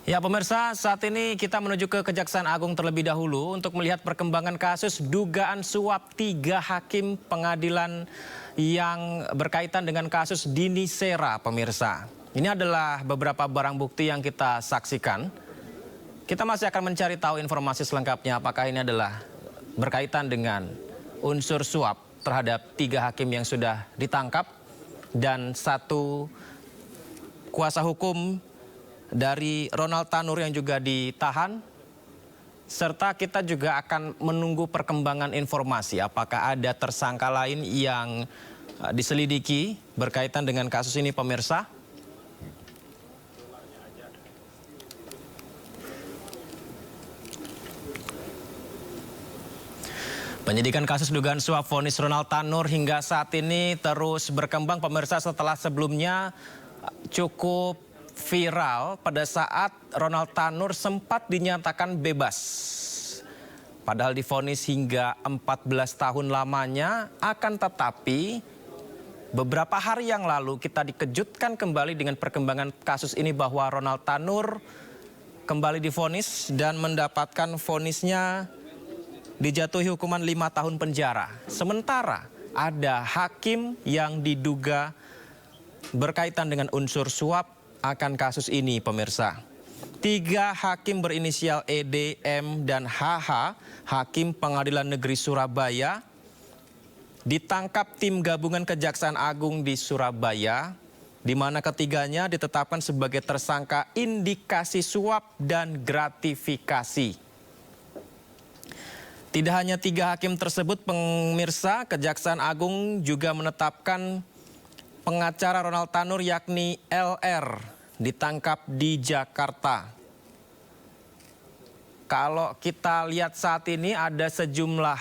Ya pemirsa, saat ini kita menuju ke Kejaksaan Agung terlebih dahulu untuk melihat perkembangan kasus dugaan suap 3 hakim pengadilan yang berkaitan dengan kasus Dini Sera, pemirsa. Ini adalah beberapa barang bukti yang kita saksikan. Kita masih akan mencari tahu informasi selengkapnya apakah ini adalah berkaitan dengan unsur suap terhadap 3 hakim yang sudah ditangkap dan 1 kuasa hukum dari Ronald Tanur yang juga ditahan, serta kita juga akan menunggu perkembangan informasi apakah ada tersangka lain yang diselidiki berkaitan dengan kasus ini, pemirsa. Penyidikan kasus dugaan suap vonis Ronald Tanur hingga saat ini terus berkembang, pemirsa, setelah sebelumnya cukup viral pada saat Ronald Tanur sempat dinyatakan bebas. Padahal divonis hingga 14 tahun lamanya, akan tetapi beberapa hari yang lalu kita dikejutkan kembali dengan perkembangan kasus ini bahwa Ronald Tanur kembali divonis dan mendapatkan vonisnya dijatuhi hukuman 5 tahun penjara. Sementara ada hakim yang diduga berkaitan dengan unsur suap akan kasus ini, pemirsa. 3 hakim berinisial ED, M, dan HH, hakim Pengadilan Negeri Surabaya, ditangkap tim gabungan Kejaksaan Agung di Surabaya, di mana ketiganya ditetapkan sebagai tersangka indikasi suap dan gratifikasi. Tidak hanya 3 hakim tersebut, pemirsa, Kejaksaan Agung juga menetapkan pengacara Ronald Tanur yakni LR ditangkap di Jakarta. Kalau kita lihat saat ini ada sejumlah,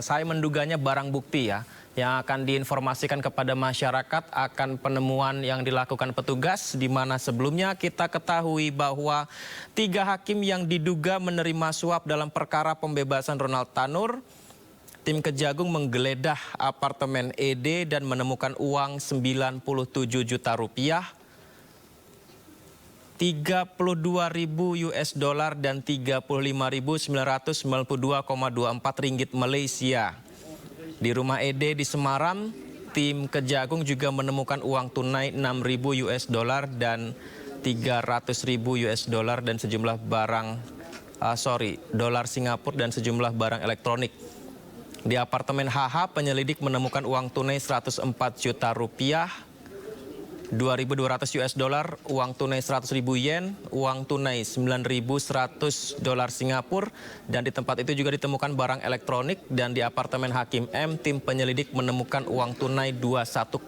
saya menduganya barang bukti ya, yang akan diinformasikan kepada masyarakat akan penemuan yang dilakukan petugas, di mana sebelumnya kita ketahui bahwa 3 hakim yang diduga menerima suap dalam perkara pembebasan Ronald Tanur, tim Kejagung menggeledah apartemen ED dan menemukan uang 97 juta rupiah, 32.000 US dollar dan 35.992,24 ringgit Malaysia. Di rumah ED di Semarang, tim Kejagung juga menemukan uang tunai 6.000 US dollar dan 300.000 US dollar dan sejumlah dolar Singapura dan sejumlah barang elektronik. Di apartemen HH, penyelidik menemukan uang tunai 104 juta rupiah, 2.200 US dollar, uang tunai 100.000 yen, uang tunai 9.100 dolar Singapura, dan di tempat itu juga ditemukan barang elektronik. Dan di apartemen Hakim M, tim penyelidik menemukan uang tunai 21,4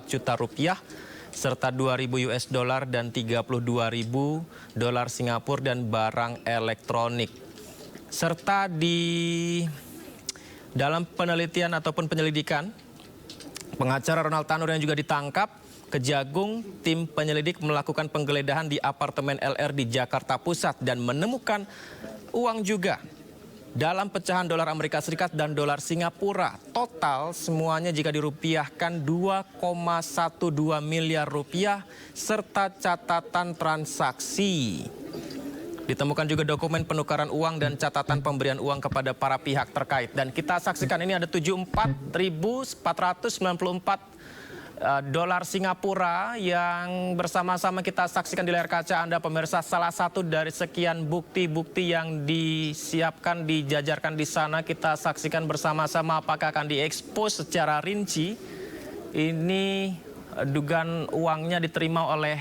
juta rupiah, serta 2.000 US dollar dan 32.000 dolar Singapura dan barang elektronik. Serta dalam penelitian ataupun penyelidikan, pengacara Ronald Tanur yang juga ditangkap, Kejagung, tim penyelidik melakukan penggeledahan di apartemen LR di Jakarta Pusat dan menemukan uang juga dalam pecahan dolar Amerika Serikat dan dolar Singapura. Total semuanya jika dirupiahkan 2,12 miliar rupiah serta catatan transaksi. Ditemukan juga dokumen penukaran uang dan catatan pemberian uang kepada para pihak terkait. Dan kita saksikan ini ada 74.494 dolar Singapura yang bersama-sama kita saksikan di layar kaca Anda, pemirsa. Salah satu dari sekian bukti-bukti yang disiapkan, dijajarkan di sana. Kita saksikan bersama-sama apakah akan diekspos secara rinci. Ini dugaan uangnya diterima oleh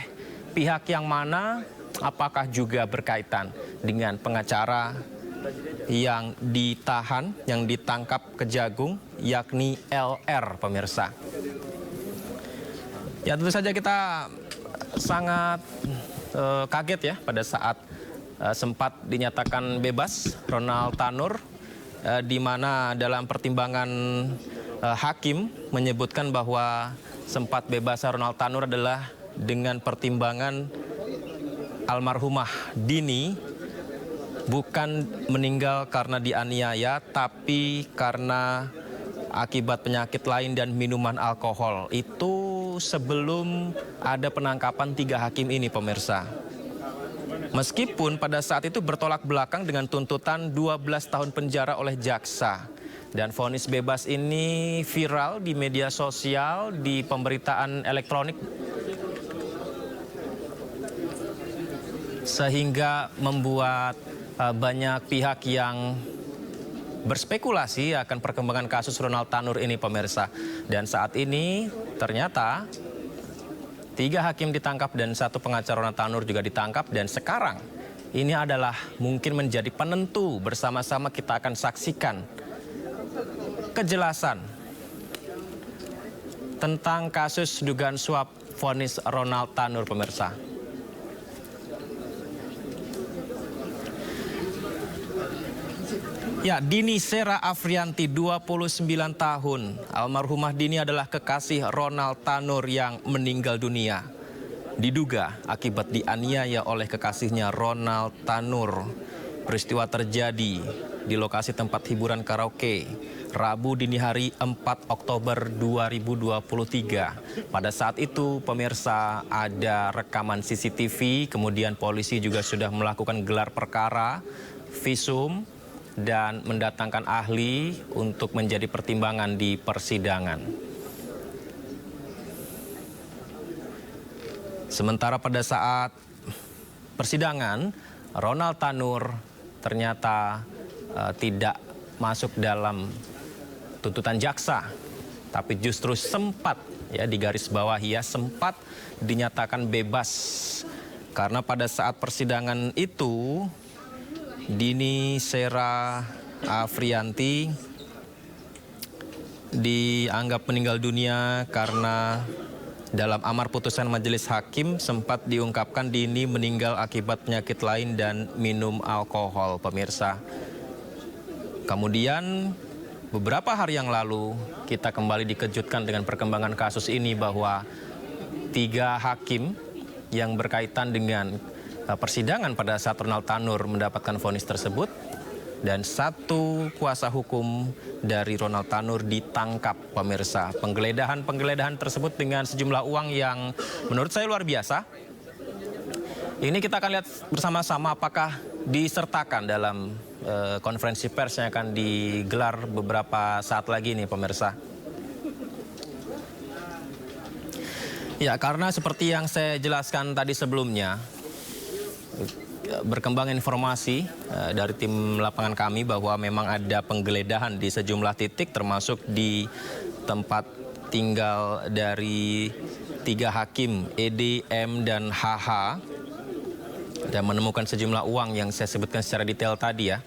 pihak yang mana, apakah juga berkaitan dengan pengacara yang ditahan, yang ditangkap Kejagung, yakni LR, pemirsa. Ya, tentu saja kita sangat kaget ya pada saat sempat dinyatakan bebas Ronald Tanur, di mana dalam pertimbangan hakim menyebutkan bahwa sempat bebas Ronald Tanur adalah dengan pertimbangan almarhumah Dini bukan meninggal karena dianiaya, tapi karena akibat penyakit lain dan minuman alkohol. Itu sebelum ada penangkapan 3 hakim ini, pemirsa. Meskipun pada saat itu bertolak belakang dengan tuntutan 12 tahun penjara oleh jaksa. Dan vonis bebas ini viral di media sosial, di pemberitaan elektronik, sehingga membuat banyak pihak yang berspekulasi akan perkembangan kasus Ronald Tanur ini, pemirsa. Dan saat ini ternyata 3 hakim ditangkap dan 1 pengacara Ronald Tanur juga ditangkap. Dan sekarang ini adalah mungkin menjadi penentu, bersama-sama kita akan saksikan kejelasan tentang kasus dugaan suap vonis Ronald Tanur, pemirsa. Ya, Dini Sera Afrianti, 29 tahun. Almarhumah Dini adalah kekasih Ronald Tanur yang meninggal dunia. Diduga akibat dianiaya oleh kekasihnya Ronald Tanur. Peristiwa terjadi di lokasi tempat hiburan karaoke Rabu dini hari 4 Oktober 2023. Pada saat itu, pemirsa, ada rekaman CCTV, kemudian polisi juga sudah melakukan gelar perkara, visum, dan mendatangkan ahli untuk menjadi pertimbangan di persidangan. Sementara pada saat persidangan, Ronald Tanur ternyata tidak masuk dalam tuntutan jaksa, tapi justru sempat, ya, di garis bawah ya, sempat dinyatakan bebas. Karena pada saat persidangan itu, Dini Sera Afrianti dianggap meninggal dunia karena dalam amar putusan majelis hakim sempat diungkapkan Dini meninggal akibat penyakit lain dan minum alkohol, pemirsa. Kemudian beberapa hari yang lalu kita kembali dikejutkan dengan perkembangan kasus ini, bahwa 3 hakim yang berkaitan dengan persidangan pada saat Ronald Tanur mendapatkan vonis tersebut, dan 1 kuasa hukum dari Ronald Tanur ditangkap, pemirsa. Penggeledahan tersebut dengan sejumlah uang yang menurut saya luar biasa. Ini kita akan lihat bersama-sama apakah disertakan dalam konferensi pers yang akan digelar beberapa saat lagi nih, pemirsa. Ya, karena seperti yang saya jelaskan tadi sebelumnya, berkembang informasi dari tim lapangan kami bahwa memang ada penggeledahan di sejumlah titik, termasuk di tempat tinggal dari 3 hakim, ED, M, dan HH, dan menemukan sejumlah uang yang saya sebutkan secara detail tadi, ya,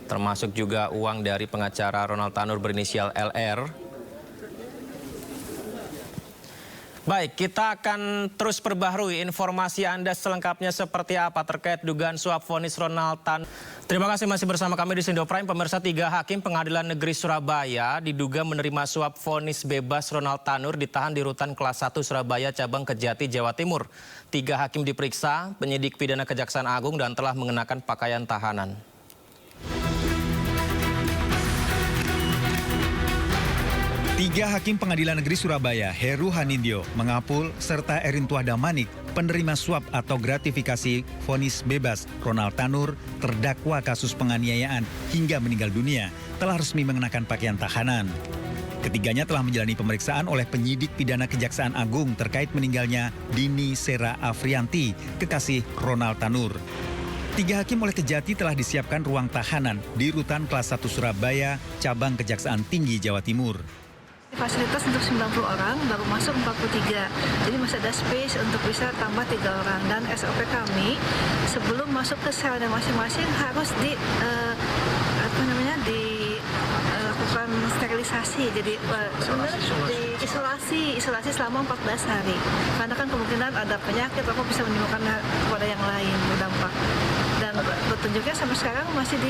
termasuk juga uang dari pengacara Ronald Tanur berinisial LR. Baik, kita akan terus perbaharui informasi Anda selengkapnya seperti apa terkait dugaan suap vonis Ronald Tanur. Terima kasih masih bersama kami di Sindo Prime. Pemirsa, 3 hakim Pengadilan Negeri Surabaya diduga menerima suap vonis bebas Ronald Tanur ditahan di Rutan Kelas 1 Surabaya Cabang Kejati, Jawa Timur. 3 hakim diperiksa penyidik pidana Kejaksaan Agung dan telah mengenakan pakaian tahanan. Tiga hakim Pengadilan Negeri Surabaya, Heru Hanindyo, Mengapul, serta Erintua Damanik, penerima suap atau gratifikasi vonis bebas Ronald Tanur, terdakwa kasus penganiayaan hingga meninggal dunia, telah resmi mengenakan pakaian tahanan. Ketiganya telah menjalani pemeriksaan oleh penyidik pidana Kejaksaan Agung terkait meninggalnya Dini Sera Afrianti, kekasih Ronald Tanur. 3 hakim oleh Kejati telah disiapkan ruang tahanan di Rutan Kelas 1 Surabaya, Cabang Kejaksaan Tinggi, Jawa Timur. Fasilitas untuk 90 orang, baru masuk 43. Jadi masih ada space untuk bisa tambah 3 orang. Dan SOP kami sebelum masuk ke selnya masing-masing harus dilakukan sterilisasi. Jadi isolasi selama 14 hari. Karena kan kemungkinan ada penyakit atau bisa menimbulkan kepada yang lain berdampak. Dan petunjuknya sampai sekarang masih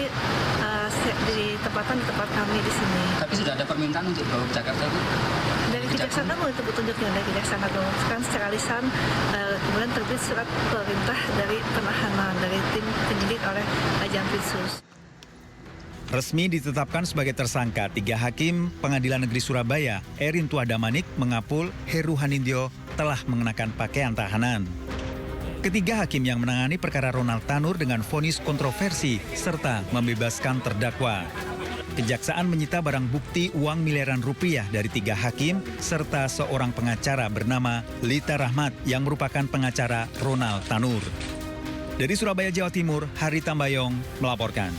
ditempatkan di tempat kami di sini. Tapi sudah ada permintaan untuk bawa ke Jakarta itu? Dari Kejaksaan Agung itu petunjuknya dari Kejaksaan Agung. Sekarang secara lisan, kemudian terbit surat perintah dari penahanan dari tim penyidik oleh Jampitsus. Resmi ditetapkan sebagai tersangka 3 hakim Pengadilan Negeri Surabaya, Erintua Damanik, Mengapul, Heru Hanindyo telah mengenakan pakaian tahanan. Ketiga hakim yang menangani perkara Ronald Tanur dengan vonis kontroversi serta membebaskan terdakwa. Kejaksaan menyita barang bukti uang miliaran rupiah dari 3 hakim serta seorang pengacara bernama Lita Rahmat yang merupakan pengacara Ronald Tanur. Dari Surabaya, Jawa Timur, Hari Tambayong melaporkan.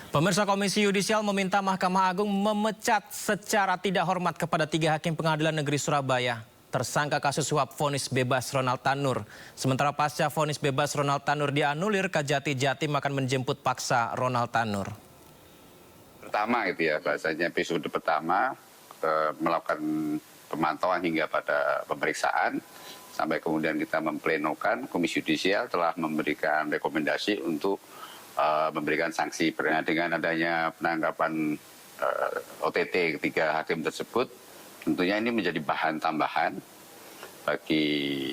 Pemirsa, Komisi Yudisial meminta Mahkamah Agung memecat secara tidak hormat kepada 3 hakim Pengadilan Negeri Surabaya tersangka kasus suap vonis bebas Ronald Tanur. Sementara pasca vonis bebas Ronald Tanur dianulir, Kajati Jatim akan menjemput paksa Ronald Tanur. Pertama gitu ya, bahasanya episode pertama melakukan pemantauan hingga pada pemeriksaan sampai kemudian kita memplenokan. Komisi Yudisial telah memberikan rekomendasi untuk memberikan sanksi dengan adanya penangkapan OTT ketiga hakim tersebut. Tentunya ini menjadi bahan tambahan bagi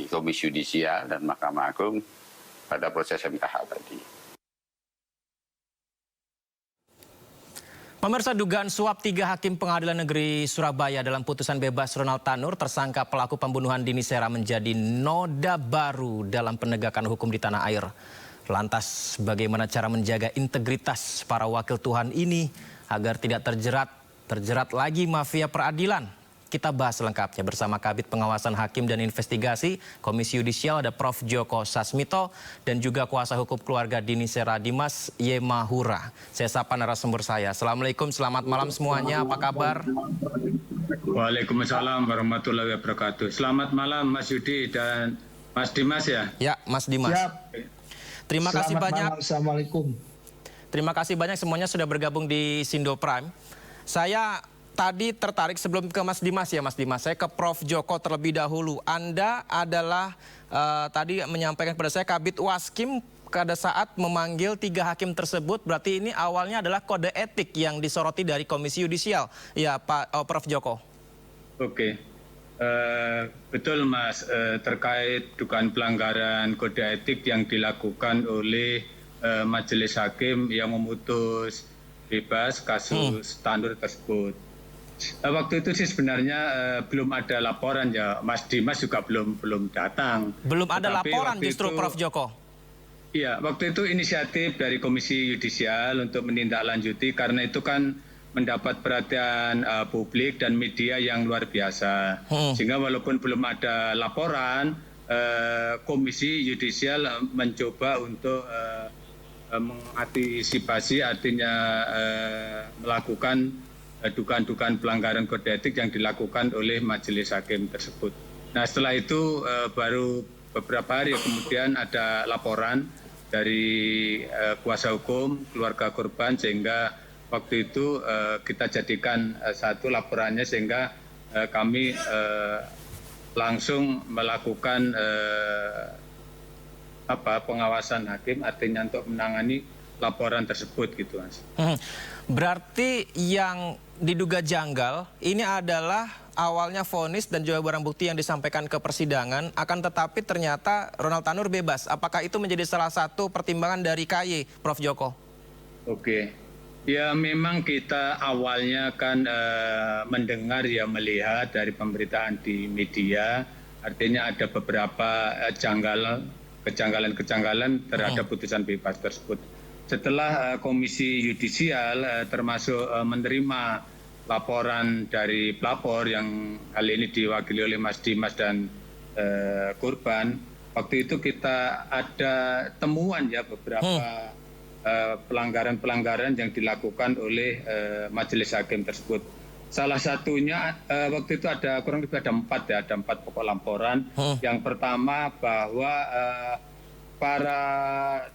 Komisi Yudisial dan Mahkamah Agung pada proses MKH tadi. Pemirsa, dugaan suap 3 hakim Pengadilan Negeri Surabaya dalam putusan bebas Ronald Tanur tersangka pelaku pembunuhan Dini Sera menjadi noda baru dalam penegakan hukum di tanah air. Lantas bagaimana cara menjaga integritas para wakil Tuhan ini agar tidak terjerat lagi mafia peradilan? Kita bahas lengkapnya bersama Kabid Pengawasan Hakim dan Investigasi Komisi Yudisial, ada Prof. Joko Sasmito, dan juga kuasa hukum keluarga Dini Sera, Dimas Yemahura. Saya sapa narasumber saya. Assalamualaikum, selamat malam semuanya. Apa kabar? Waalaikumsalam warahmatullahi wabarakatuh. Selamat malam Mas Yudi dan Mas Dimas ya. Ya, Mas Dimas. Siap. Terima kasih banyak. Assalamualaikum. Terima kasih banyak semuanya sudah bergabung di Sindo Prime. Saya tadi tertarik sebelum ke Mas Dimas ya Mas Dimas, saya ke Prof. Joko terlebih dahulu. Anda adalah tadi menyampaikan kepada saya Kabid Waskim pada saat memanggil 3 hakim tersebut. Berarti ini awalnya adalah kode etik yang disoroti dari Komisi Yudisial. Ya Pak Prof. Joko. Oke, betul Mas, terkait dugaan pelanggaran kode etik yang dilakukan oleh Majelis Hakim yang memutus bebas kasus Tanur tersebut. Waktu itu sih sebenarnya belum ada laporan ya, Mas Dimas juga belum datang. Belum ada Tetapi laporan justru itu, Prof. Joko? Iya, waktu itu inisiatif dari Komisi Yudisial untuk menindaklanjuti karena itu kan mendapat perhatian publik dan media yang luar biasa. Sehingga walaupun belum ada laporan, Komisi Yudisial mencoba untuk mengantisipasi, artinya melakukan dugaan-dugaan pelanggaran kode etik yang dilakukan oleh majelis hakim tersebut. Nah setelah itu baru beberapa hari kemudian ada laporan dari kuasa hukum keluarga korban, sehingga waktu itu kita jadikan satu laporannya, sehingga kami langsung melakukan pengawasan hakim, artinya untuk menangani laporan tersebut gitu Mas. Berarti yang diduga janggal ini adalah awalnya vonis dan juga barang bukti yang disampaikan ke persidangan, akan tetapi ternyata Ronald Tanur bebas. Apakah itu menjadi salah satu pertimbangan dari KY, Prof. Joko? Oke, ya memang kita awalnya kan mendengar ya, melihat dari pemberitaan di media, artinya ada beberapa kejanggalan terhadap putusan bebas tersebut. Setelah Komisi Yudisial termasuk menerima laporan dari pelapor yang kali ini diwakili oleh Mas Dimas dan korban, waktu itu kita ada temuan ya beberapa pelanggaran-pelanggaran yang dilakukan oleh majelis hakim tersebut. Salah satunya waktu itu ada kurang lebih ada 4 pokok laporan. Yang pertama bahwa para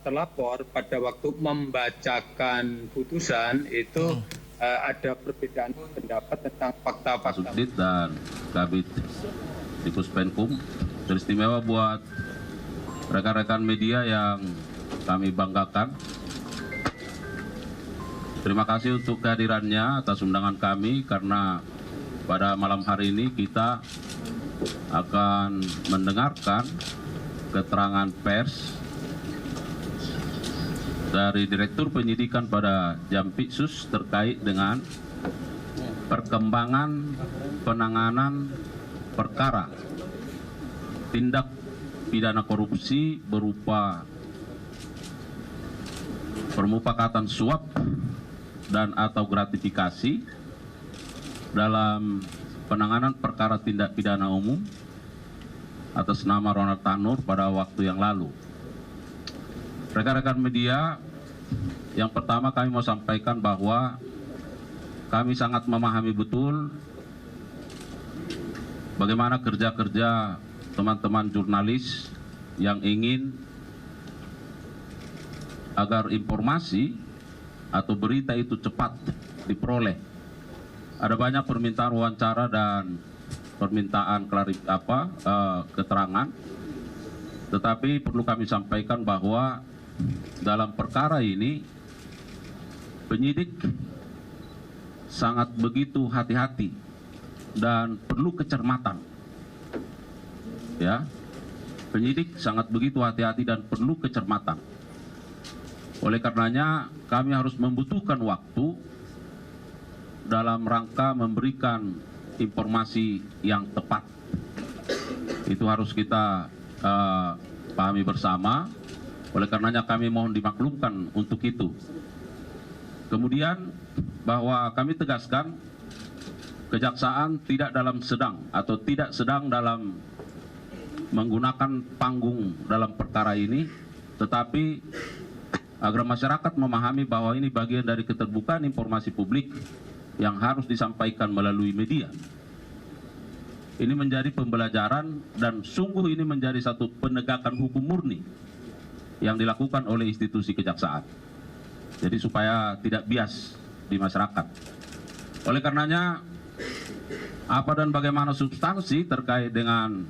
terlapor pada waktu membacakan putusan itu ada perbedaan pendapat tentang fakta-fakta. Subdit dan Kabid di Puspenkum, teristimewa buat rekan-rekan media yang kami banggakan. Terima kasih untuk kehadirannya atas undangan kami, karena pada malam hari ini kita akan mendengarkan keterangan pers dari Direktur Penyidikan pada Jampitsus terkait dengan perkembangan penanganan perkara tindak pidana korupsi berupa permufakatan suap dan atau gratifikasi dalam penanganan perkara tindak pidana umum atas nama Ronald Tanur pada waktu yang lalu. Rekan-rekan media, yang pertama kami mau sampaikan bahwa kami sangat memahami betul bagaimana kerja-kerja teman-teman jurnalis yang ingin agar informasi atau berita itu cepat diperoleh. Ada banyak permintaan wawancara dan permintaan keterangan, tetapi perlu kami sampaikan bahwa dalam perkara ini penyidik sangat begitu hati-hati dan perlu kecermatan. Ya, penyidik sangat begitu hati-hati dan perlu kecermatan. Oleh karenanya, kami harus membutuhkan waktu dalam rangka memberikan informasi yang tepat. Itu harus kita pahami bersama. Oleh karenanya, kami mohon dimaklumkan untuk itu. Kemudian, bahwa kami tegaskan, Kejaksaan tidak sedang dalam menggunakan panggung dalam perkara ini, tetapi agar masyarakat memahami bahwa ini bagian dari keterbukaan informasi publik yang harus disampaikan melalui media. Ini menjadi pembelajaran dan sungguh ini menjadi satu penegakan hukum murni yang dilakukan oleh institusi kejaksaan. Jadi supaya tidak bias di masyarakat. Oleh karenanya, apa dan bagaimana substansi terkait dengan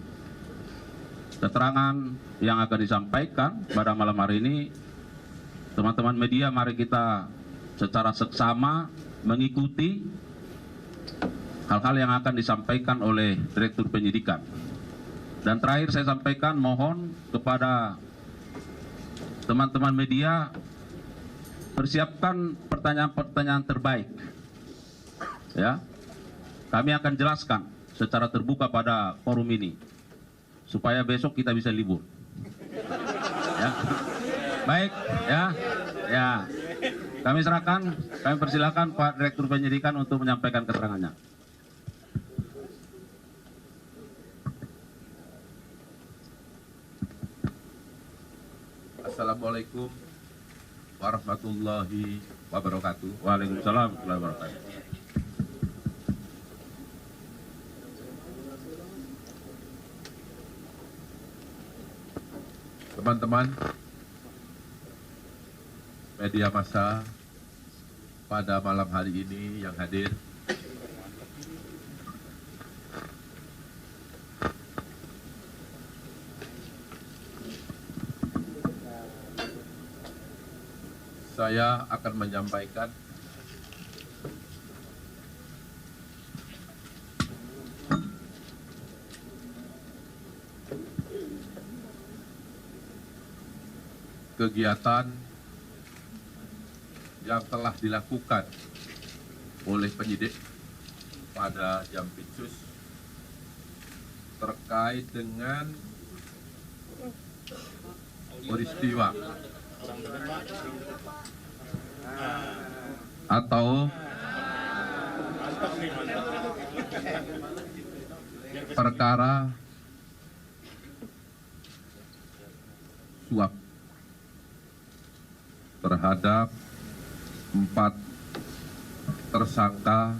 keterangan yang akan disampaikan pada malam hari ini, teman-teman media, mari kita secara seksama mengikuti hal-hal yang akan disampaikan oleh Direktur Penyidikan. Dan terakhir saya sampaikan, mohon kepada teman-teman media, persiapkan pertanyaan-pertanyaan terbaik. Ya, kami akan jelaskan secara terbuka pada forum ini, supaya besok kita bisa libur. Ya. Baik, ya. Kami persilakan Pak Direktur Penyidikan untuk menyampaikan keterangannya. Assalamualaikum warahmatullahi wabarakatuh. Waalaikumsalam warahmatullahi wabarakatuh. Teman-teman media massa pada malam hari ini yang hadir, saya akan menyampaikan kegiatan yang telah dilakukan oleh penyidik pada Jampitsus terkait dengan peristiwa atau perkara suap terhadap 4 tersangka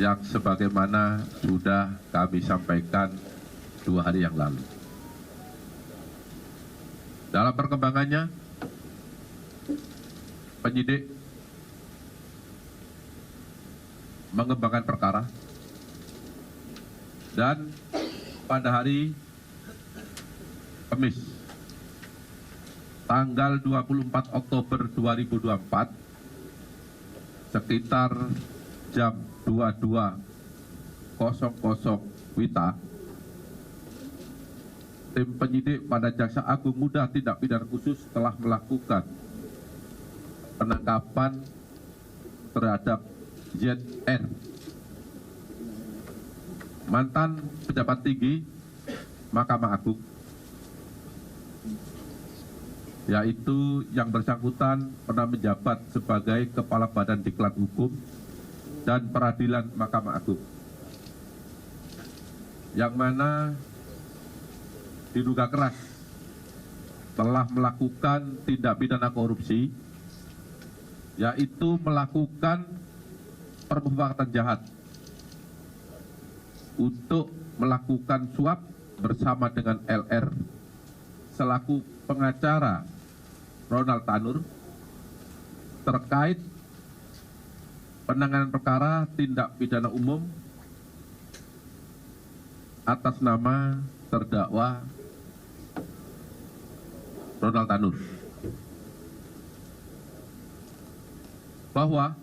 yang sebagaimana sudah kami sampaikan 2 hari yang lalu. Dalam perkembangannya, penyidik mengembangkan perkara dan pada hari Kamis tanggal 24 Oktober 2024 sekitar jam 22.00 WITA, tim penyidik pada Jaksa Agung Muda Tindak Pidana Khusus telah melakukan penangkapan terhadap ZR, mantan pejabat tinggi Mahkamah Agung, yaitu yang bersangkutan pernah menjabat sebagai Kepala Badan Diklat Hukum dan Peradilan Mahkamah Agung, yang mana diduga keras telah melakukan tindak pidana korupsi, yaitu melakukan permufakatan jahat untuk melakukan suap bersama dengan LR selaku pengacara Ronald Tanur terkait penanganan perkara tindak pidana umum atas nama terdakwa Ronald Tanur, bahwa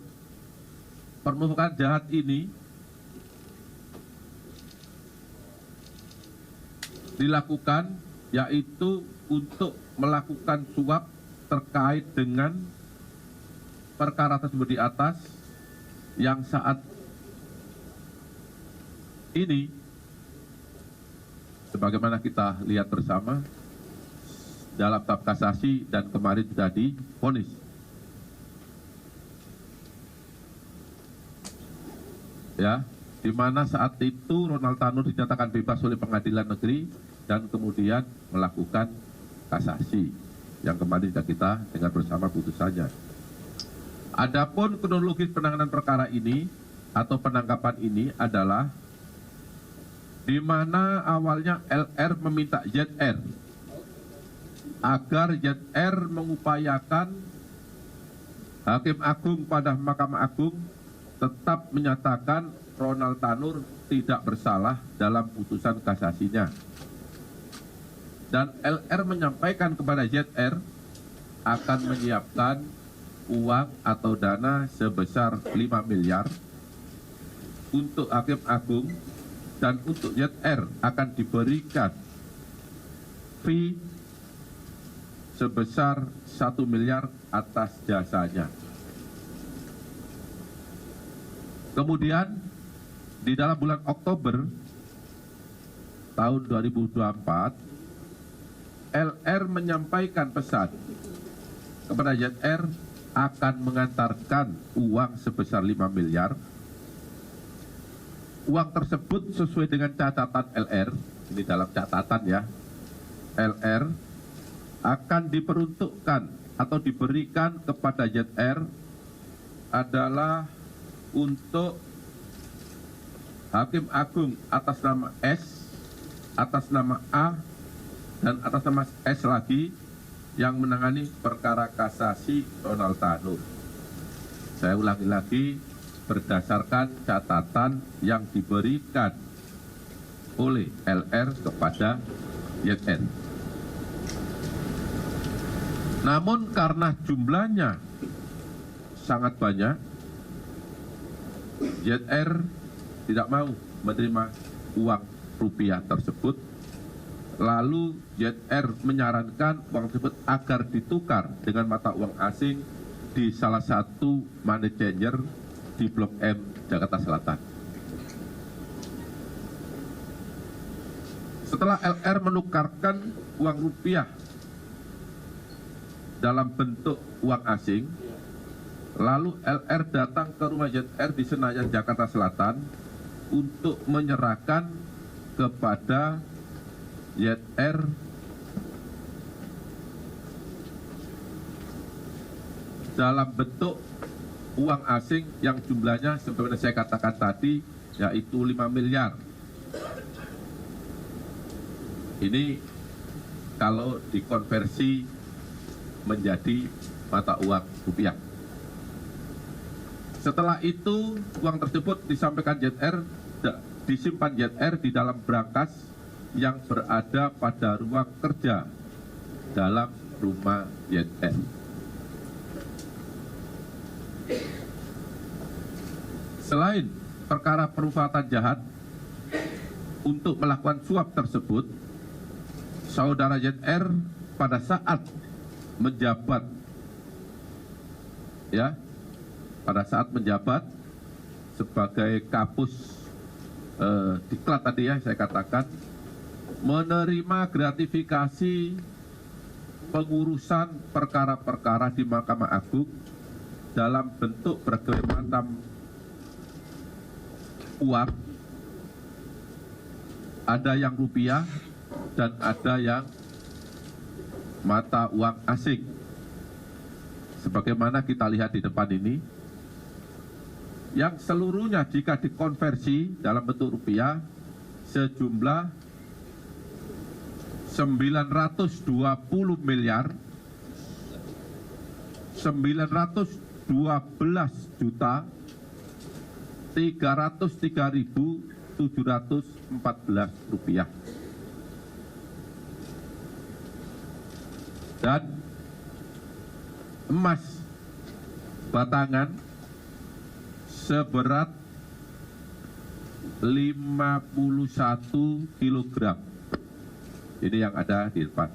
permufakatan jahat ini dilakukan yaitu untuk melakukan suap terkait dengan perkara tersebut di atas, yang saat ini sebagaimana kita lihat bersama dalam tahap kasasi dan kemarin sudah divonis. Ya, di mana saat itu Ronald Tanur dinyatakan bebas oleh pengadilan negeri dan kemudian melakukan kasasi yang kemarin sudah kita dengar bersama putusannya. Adapun kronologis penanganan perkara ini atau penangkapan ini adalah di mana awalnya LR meminta ZR agar ZR mengupayakan Hakim Agung pada Mahkamah Agung tetap menyatakan Ronald Tanur tidak bersalah dalam putusan kasasinya. Dan LR menyampaikan kepada ZR akan menyiapkan uang atau dana sebesar 5 miliar untuk Hakim Agung, dan untuk ZR akan diberikan fee sebesar 1 miliar atas jasanya. Kemudian di dalam bulan Oktober tahun 2024, LR menyampaikan pesan kepada ZR akan mengantarkan uang sebesar 5 miliar. Uang tersebut sesuai dengan catatan LR, ini dalam catatan ya, LR akan diperuntukkan atau diberikan kepada ZR adalah untuk Hakim Agung atas nama S, atas nama A, dan atas nama S lagi yang menangani perkara kasasi Ronald Tanur. Saya ulangi lagi, berdasarkan catatan yang diberikan oleh LR kepada ZR. Namun karena jumlahnya sangat banyak, ZR tidak mau menerima uang rupiah tersebut. Lalu ZR menyarankan uang tersebut agar ditukar dengan mata uang asing di salah satu money changer di Blok M, Jakarta Selatan. Setelah LR menukarkan uang rupiah dalam bentuk uang asing, lalu LR datang ke rumah ZR di Senayan, Jakarta Selatan untuk menyerahkan kepada ZR dalam bentuk uang asing yang jumlahnya seperti saya katakan tadi, yaitu 5 miliar. Ini kalau dikonversi menjadi mata uang rupiah. Setelah itu uang tersebut disampaikan ZR, disimpan ZR di dalam brankas yang berada pada ruang kerja dalam rumah ZR. Selain perkara perbuatan jahat untuk melakukan suap tersebut, saudara ZR pada saat menjabat, ya, pada saat menjabat sebagai Kapus Diklat tadi ya saya katakan, menerima gratifikasi pengurusan perkara-perkara di Mahkamah Agung dalam bentuk berbagai macam uang, ada yang rupiah dan ada yang mata uang asing. Sebagaimana kita lihat di depan ini, yang seluruhnya jika dikonversi dalam bentuk rupiah sejumlah 920 miliar 912 juta 303.714 rupiah. Dan emas batangan seberat 51 kg. Ini yang ada di depan.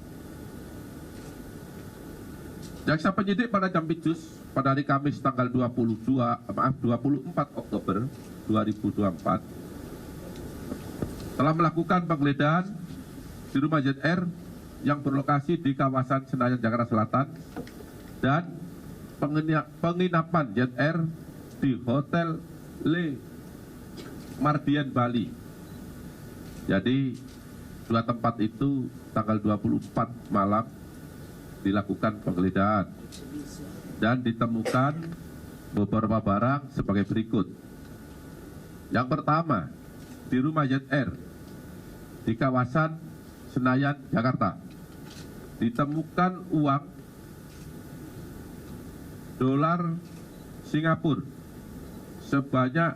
Jaksa penyidik pada Jampitsus pada hari Kamis tanggal 24 Oktober 2024 telah melakukan penggeledahan di rumah ZR yang berlokasi di kawasan Senayan, Jakarta Selatan, dan penginapan ZR di Hotel Le Mardian, Bali. Jadi dua tempat itu tanggal 24 malam dilakukan penggeledahan dan ditemukan beberapa barang sebagai berikut. Yang pertama, di rumah ZR di kawasan Senayan, Jakarta ditemukan uang dolar Singapura sebanyak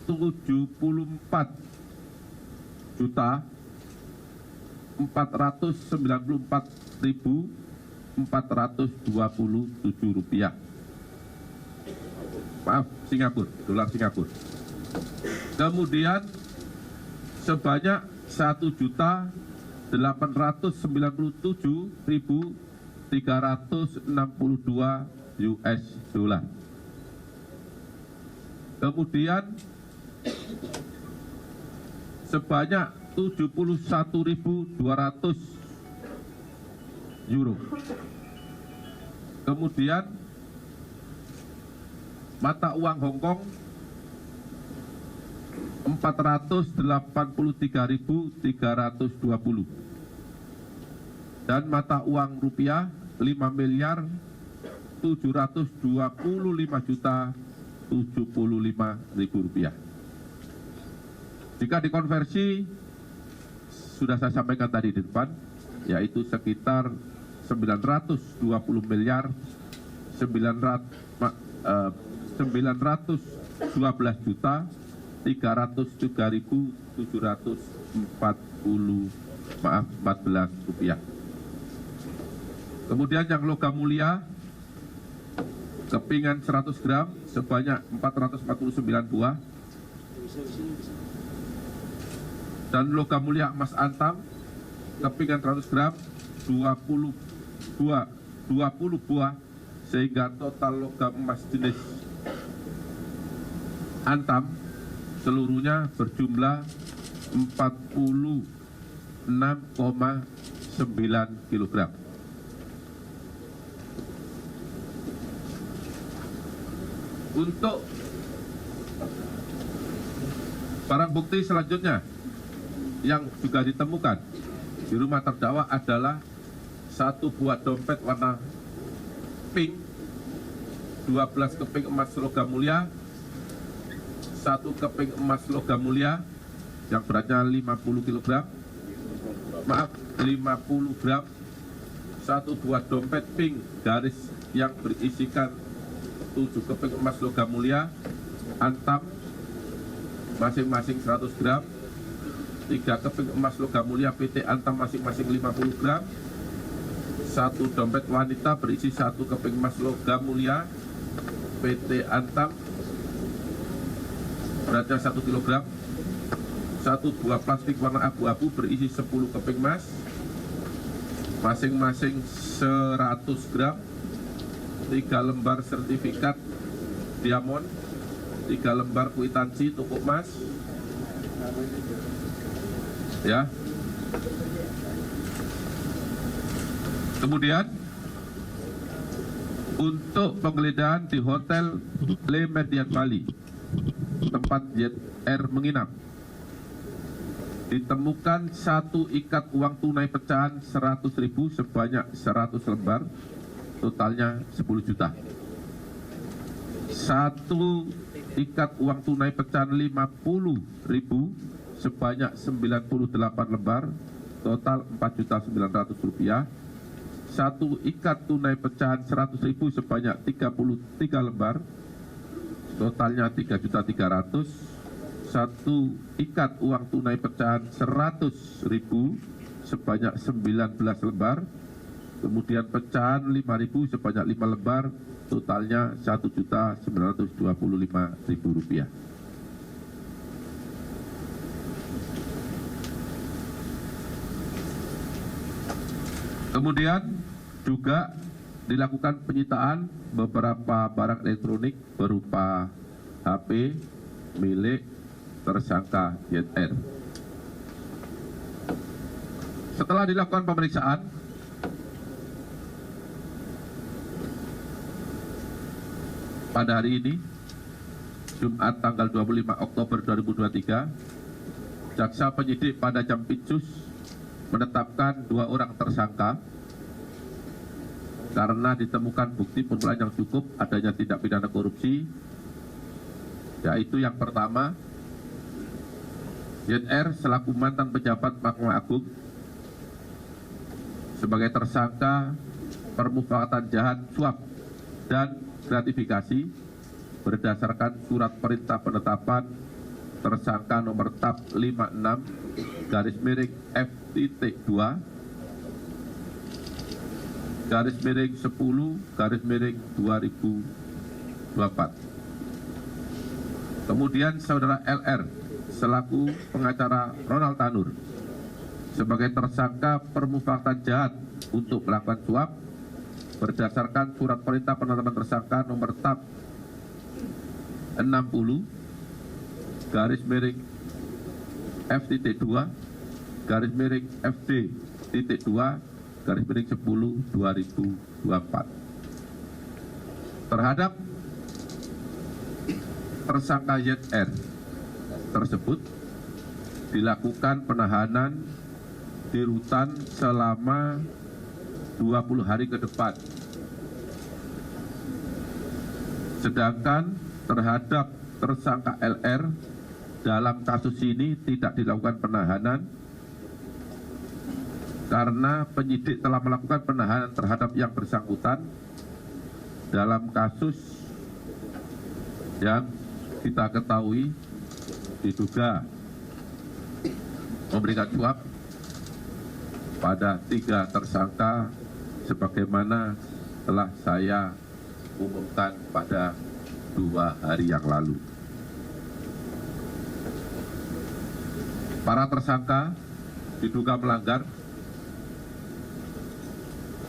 74.494.427 rupiah. Maaf, Singapura, dolar Singapura. Kemudian sebanyak 1.897.362 US dollar. Kemudian sebanyak 71.200 euro. Kemudian mata uang Hongkong 483.320 dan mata uang rupiah 5.725.075.075 rupiah. Jika dikonversi, sudah saya sampaikan tadi di depan, yaitu sekitar 920 miliar 912 juta 303.714 rupiah. Kemudian yang logam mulia, kepingan 100 gram sebanyak 449 buah, dan logam mulia emas antam, kepingan 100 gram 20 buah, sehingga total logam emas jenis antam seluruhnya berjumlah 46,9 kg. Untuk barang bukti selanjutnya yang juga ditemukan di rumah terdakwa adalah satu buah dompet warna pink, 12 keping emas logam mulia, satu keping emas logam mulia yang beratnya 50 kg, 50 gram, satu buah dompet pink garis yang berisikan 7 keping emas logam mulia antam masing-masing 100 gram, 3 keping emas logam mulia PT Antam masing-masing 50 gram, satu dompet wanita berisi 1 keping emas logam mulia PT Antam beratnya 1 kg, satu buah plastik warna abu-abu berisi 10 keping emas masing-masing 100 gram, 3 lembar sertifikat diamond, 3 lembar kwitansi toko emas, ya, Kemudian untuk penggeledahan di Hotel Le Méridien Bali, tempat ZR menginap, ditemukan satu ikat uang tunai pecahan 100.000 sebanyak 100 lembar, totalnya 10 juta. Satu ikat uang tunai pecahan 50.000 sebanyak 98 lembar, total 4.900.000 rupiah. Satu ikat tunai pecahan 100.000 sebanyak 33 lembar, totalnya 3.300.000. Satu ikat uang tunai pecahan 100.000 sebanyak 19 lembar, kemudian pecahan 5.000 sebanyak 5 lembar, totalnya 1.925.000 rupiah. Kemudian juga dilakukan penyitaan beberapa barang elektronik berupa HP milik tersangka ZR. Setelah dilakukan pemeriksaan, pada hari ini, Jumat tanggal 25 Oktober 2023, jaksa penyidik pada Jampitsus menetapkan 2 orang tersangka karena ditemukan bukti permulaan yang cukup adanya tindak pidana korupsi, yaitu yang pertama, ZR selaku mantan pejabat Mahkamah Agung sebagai tersangka permufakatan jahat suap dan gratifikasi berdasarkan surat perintah penetapan tersangka nomor TAP 56/F.2 /10/2024. Kemudian saudara LR selaku pengacara Ronald Tanur sebagai tersangka permufakatan jahat untuk melakukan suap berdasarkan surat perintah penetapan tersangka nomor TAP 60/F.2/FD.10/2024 terhadap tersangka ZR tersebut dilakukan penahanan di rutan selama 20 hari ke depan. Sedangkan terhadap tersangka LR dalam kasus ini tidak dilakukan penahanan karena penyidik telah melakukan penahanan terhadap yang bersangkutan dalam kasus yang kita ketahui diduga memberikan suap pada 3 tersangka sebagaimana telah saya umumkan pada 2 hari yang lalu. Para tersangka diduga melanggar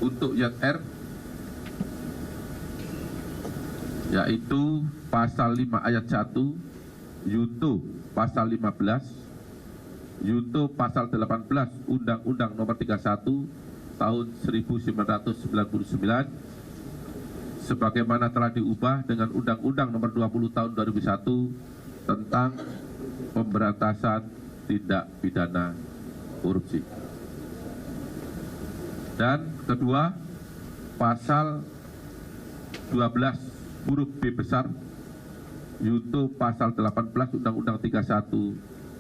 untuk ZR yaitu pasal 5 ayat 1, Junto pasal 15, Junto pasal 18 Undang-Undang Nomor 31 Tahun 1999 sebagaimana telah diubah dengan Undang-Undang Nomor 20 Tahun 2001 tentang pemberantasan tindak pidana korupsi. Dan kedua, pasal 12 huruf B besar Junto pasal 18 Undang-Undang 31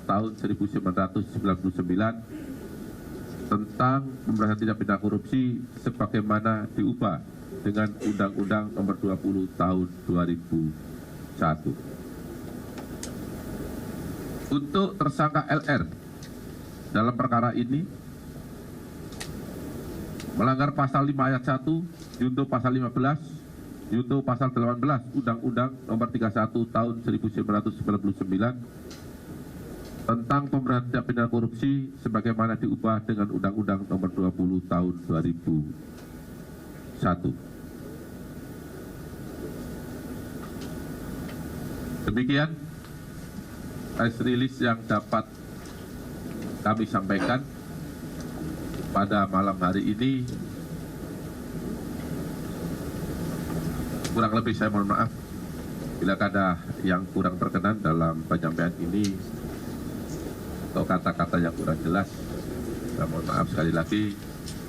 tahun 1999 tentang pemberantasan tindak pidana korupsi sebagaimana diubah dengan Undang-Undang Nomor 20 tahun 2001. Untuk tersangka LR dalam perkara ini melanggar pasal 5 ayat 1 Junto pasal 15 Junto pasal 18 Undang-Undang Nomor 31 Tahun 1999 tentang pemberantasan tindak pidana korupsi sebagaimana diubah dengan Undang-Undang Nomor 20 Tahun 2001. Demikian press release yang dapat kami sampaikan pada malam hari ini kurang lebih saya mohon maaf bila ada yang kurang berkenan dalam penyampaian ini atau kata-kata yang kurang jelas. Saya mohon maaf sekali lagi.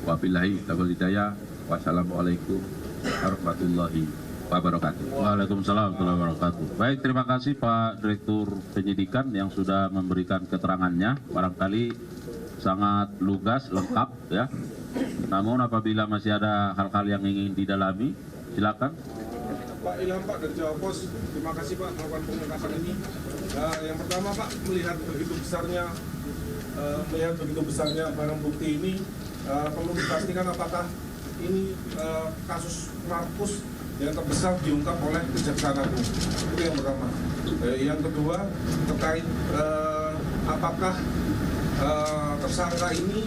Wabillahi taufiq hidayah. Wassalamualaikum warahmatullahi wabarakatuh. Waalaikumsalam warahmatullahi wabarakatuh. Baik, terima kasih Pak Direktur Penyidikan yang sudah memberikan keterangannya. Barangkali sangat lugas, lengkap ya. Namun apabila masih ada hal-hal yang ingin didalami, silakan. Pak Ilham, Pak, dari Jawa Pos, terima kasih Pak melakukan pengungkapan ini. Yang pertama Pak, melihat begitu besarnya barang bukti ini, perlu dipastikan apakah ini kasus Markus yang terbesar diungkap oleh Kejaksaan Agung. Itu yang pertama. Yang kedua, terkait apakah tersangka ini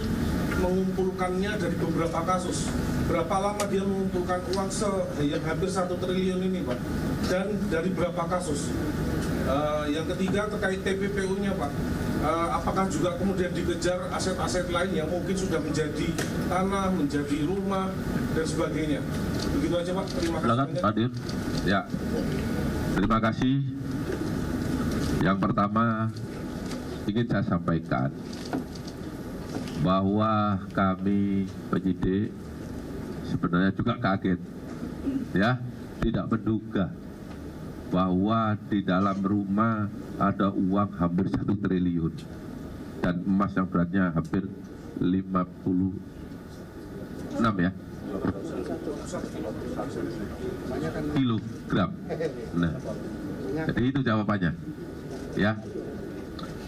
mengumpulkannya dari beberapa kasus. Berapa lama dia mengumpulkan uang yang hampir 1 triliun ini, Pak? Dan dari berapa kasus? Yang ketiga terkait TPPU-nya, Pak. Apakah juga kemudian dikejar aset-aset lain yang mungkin sudah menjadi tanah, menjadi rumah, dan sebagainya. Begitu aja, Pak. Terima kasih. Silakan, Hadir. Ya, terima kasih. Yang pertama, ingin saya sampaikan bahwa kami penyidik sebenarnya juga kaget, ya, tidak menduga bahwa di dalam rumah ada uang hampir 1 triliun dan emas yang beratnya hampir 56 ya kilogram. Nah, jadi itu jawabannya, ya.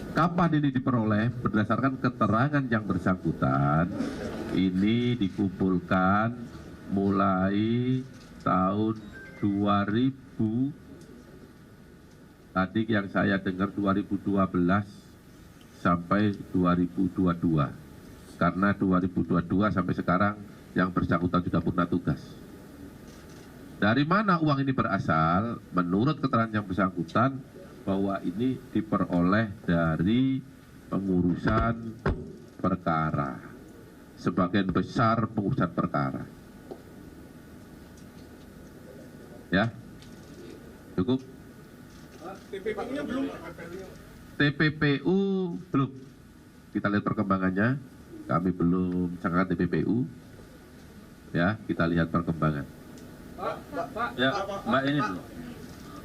Kapan ini diperoleh? Berdasarkan keterangan yang bersangkutan, ini dikumpulkan mulai tahun 2000, tadi yang saya dengar 2012 sampai 2022. Karena 2022 sampai sekarang yang bersangkutan sudah purna tugas. Dari mana uang ini berasal? Menurut keterangan yang bersangkutan, bahwa ini diperoleh dari pengurusan perkara, sebagian besar pengurusan perkara. Ya, cukup. TPPU-nya belum. TPPU belum. Kita lihat perkembangannya. Kami belum canggah TPPU. Ya, kita lihat perkembangan. Pak. Ya, Mbak ini dulu.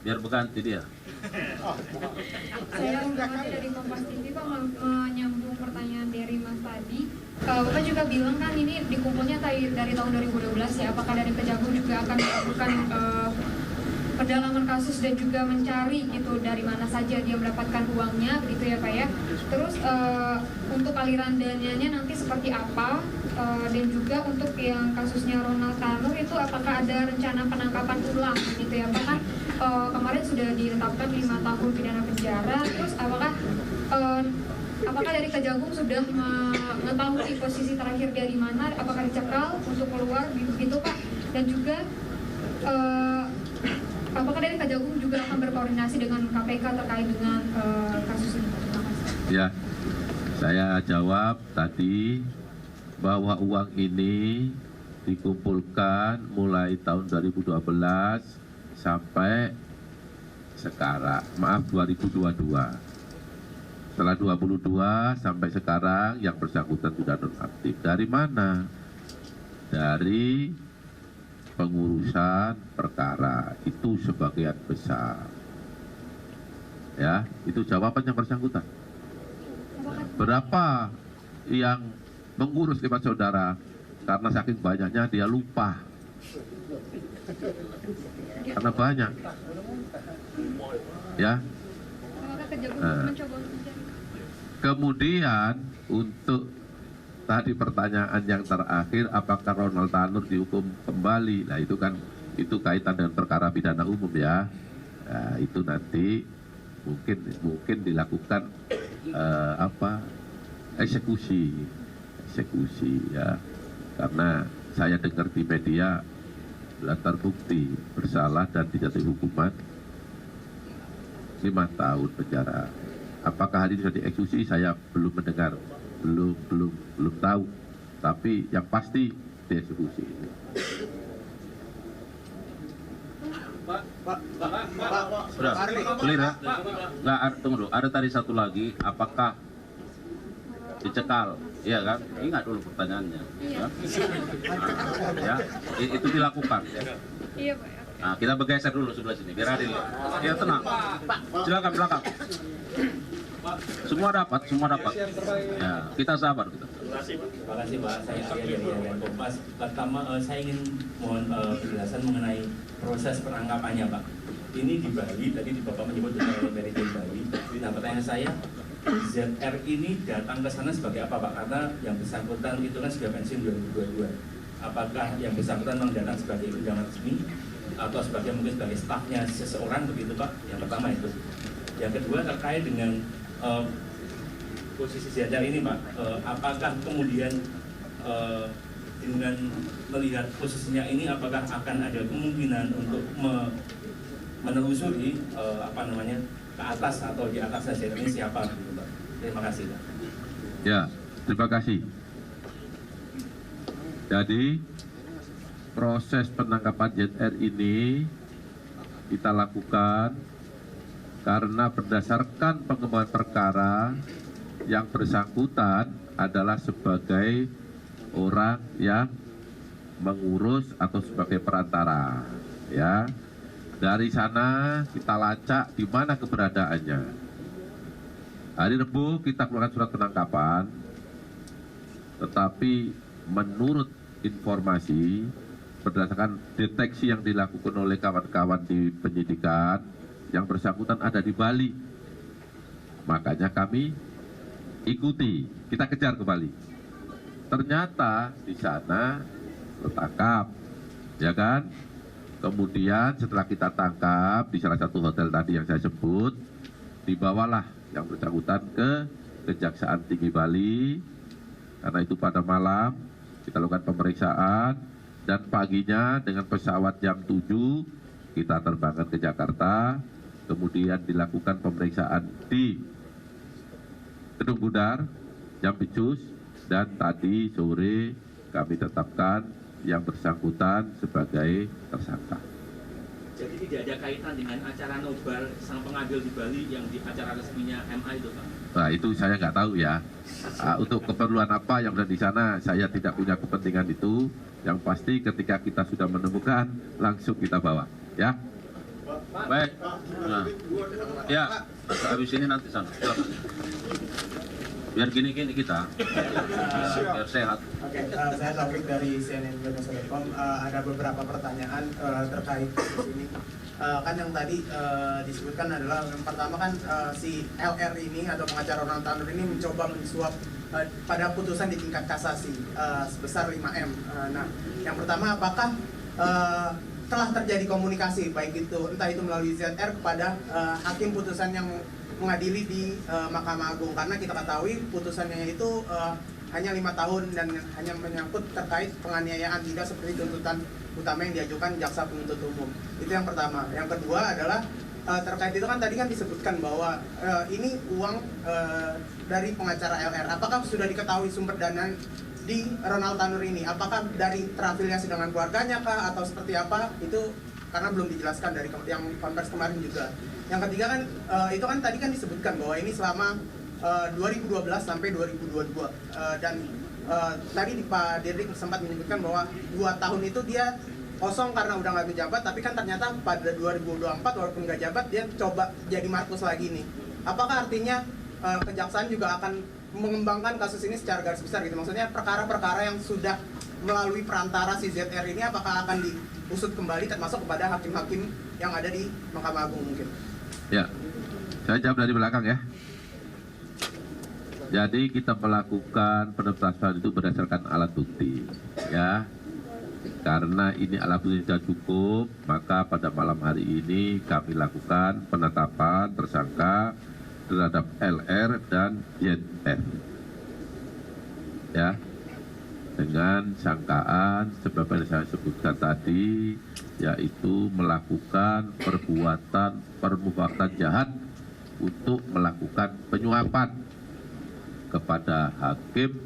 Biar berganti dia. Saya Unggawan dari Kompas TV, Pak, menyambung pertanyaan dari Mas tadi. Bapak juga bilang kan ini dikumpulnya dari tahun 2012 ya. Apakah dari Kejagung juga akan melakukan pendalaman kasus dan juga mencari gitu dari mana saja dia mendapatkan uangnya, begitu ya Pak ya. Terus untuk aliran dananya nanti seperti apa? Dan juga untuk yang kasusnya Ronald Tanur itu apakah ada rencana penangkapan ulang gitu ya Pak? Kan kemarin sudah ditetapkan 5 tahun pidana penjara. Terus apakah dari Kejagung sudah mengetahui posisi terakhir dia di mana? Apakah dicekal untuk keluar gitu Pak? Dan juga apakah dari Kejagung juga akan berkoordinasi dengan KPK terkait dengan kasus ini? Terima kasih. Ya, saya jawab tadi bahwa uang ini dikumpulkan mulai tahun 2012 sampai sekarang, maaf 2022. Setelah 2022 sampai sekarang yang bersangkutan sudah nonaktif. Dari mana? Dari pengurusan perkara, itu sebagian besar. Ya, itu jawaban yang bersangkutan. Berapa yang mengurus lima saudara? Karena saking banyaknya dia lupa. Karena banyak. Ya. Nah. Kemudian untuk tadi pertanyaan yang terakhir, apakah Ronald Tanur dihukum kembali? Nah itu kan itu kaitan dengan perkara pidana umum ya. Nah, itu nanti mungkin dilakukan eksekusi ya. Karena saya dengar di media terbukti bersalah dan dijatuhi hukuman 5 tahun penjara. Apakah hari ini sudah dieksekusi? Saya belum mendengar, belum tahu. tapi yang pasti dieksekusi. Sudah, clear ya? Nggak, tunggu dulu. Ada tadi satu lagi, apakah dicekal? Iya kan? Ingat dulu pertanyaannya. Ya, ya. Itu dilakukan. Iya Pak. Nah, kita bergeser dulu sebelah sini, biar adil. Ya tenang. Silakan belakang. Semua dapat. Ya, kita sabar kita. Terima kasih Pak. Saya dari Harian Kompas. Pertama, saya ingin mohon penjelasan mengenai proses penangkapannya Pak. Ini di Bali, tadi Bapak menyebut oleh Manajer Bali. Nah, pertanyaan saya, ZR ini datang ke sana sebagai apa Pak? Karena yang bersangkutan itu kan sudah pensiun 2022. Apakah yang bersangkutan memang datang sebagai undangan resmi atau mungkin sebagai stafnya seseorang begitu Pak? Yang pertama itu. Yang kedua terkait dengan posisi ZR ini Pak, apakah kemudian dengan melihat posisinya ini, apakah akan ada kemungkinan untuk menelusuri ke atas atau di atas ZR ini siapa begitu Pak? Terima kasih Pak. Ya, terima kasih. Jadi proses penangkapan ZR ini kita lakukan karena berdasarkan pengembangan perkara yang bersangkutan adalah sebagai orang yang mengurus atau sebagai perantara, ya. Dari sana kita lacak di mana keberadaannya. Hari Rabu kita keluarkan surat penangkapan, tetapi menurut informasi berdasarkan deteksi yang dilakukan oleh kawan-kawan di penyidikan, yang bersangkutan ada di Bali. Makanya kami ikuti, kita kejar ke Bali. Ternyata di sana tertangkap, ya kan? Kemudian setelah kita tangkap di salah satu hotel tadi yang saya sebut, dibawalah yang bersangkutan ke Kejaksaan Tinggi Bali. Karena itu pada malam kita lakukan pemeriksaan dan paginya dengan pesawat jam 7 kita terbangkan ke Jakarta. Kemudian dilakukan pemeriksaan di Gedung Bundar, Jam Becus, dan tadi sore kami tetapkan yang bersangkutan sebagai tersangka. Jadi tidak ada kaitan dengan acara nobar sang pengambil di Bali yang di acara resminya MA itu Pak? Nah itu saya nggak tahu ya. Untuk keperluan apa yang ada di sana saya tidak punya kepentingan itu. Yang pasti ketika kita sudah menemukan langsung kita bawa, ya. Baik. Nah, ya, habis ini nanti sana. Silakan. Biar gini-gini kita, biar sehat. Oke, saya Taufik dari CNN Indonesia.com. Ada beberapa pertanyaan terkait ini. Kan yang tadi disebutkan adalah yang pertama kan si LR ini atau pengacara Ronald Tanur ini mencoba mensuap pada putusan di tingkat kasasi sebesar 5M. Nah, yang pertama apakah telah terjadi komunikasi baik itu entah itu melalui ZR kepada hakim putusan yang mengadili di Mahkamah Agung, karena kita ketahui putusannya itu hanya 5 tahun dan hanya menyangkut terkait penganiayaan, tidak seperti tuntutan utama yang diajukan jaksa penuntut umum. Itu yang pertama. Yang kedua adalah terkait itu kan tadi kan disebutkan bahwa ini uang dari pengacara LR. Apakah sudah diketahui sumber dana di Ronald Tanur ini? Apakah dari terafiliasi dengan keluarganya kah atau seperti apa? Itu karena belum dijelaskan dari yang konvers kemarin juga. Yang ketiga kan itu kan tadi kan disebutkan bahwa ini selama 2012 sampai 2022 dan tadi Pak Dirdik sempat menyebutkan bahwa 2 tahun itu dia kosong karena udah nggak menjabat, tapi kan ternyata pada 2024 walaupun nggak jabat dia coba jadi Markus lagi nih. Apakah artinya kejaksaan juga akan mengembangkan kasus ini secara garis besar gitu? Maksudnya perkara-perkara yang sudah melalui perantara si ZR ini apakah akan diusut kembali termasuk kepada hakim-hakim yang ada di Mahkamah Agung mungkin? Ya, saya jawab dari belakang ya. Jadi kita melakukan penetapan itu berdasarkan alat bukti, ya. Karena ini alat bukti tidak cukup, maka pada malam hari ini kami lakukan penetapan tersangka terhadap LR dan ZR, ya. Dengan sangkaan sebab yang saya sebutkan tadi, yaitu melakukan perbuatan jahat untuk melakukan penyuapan kepada hakim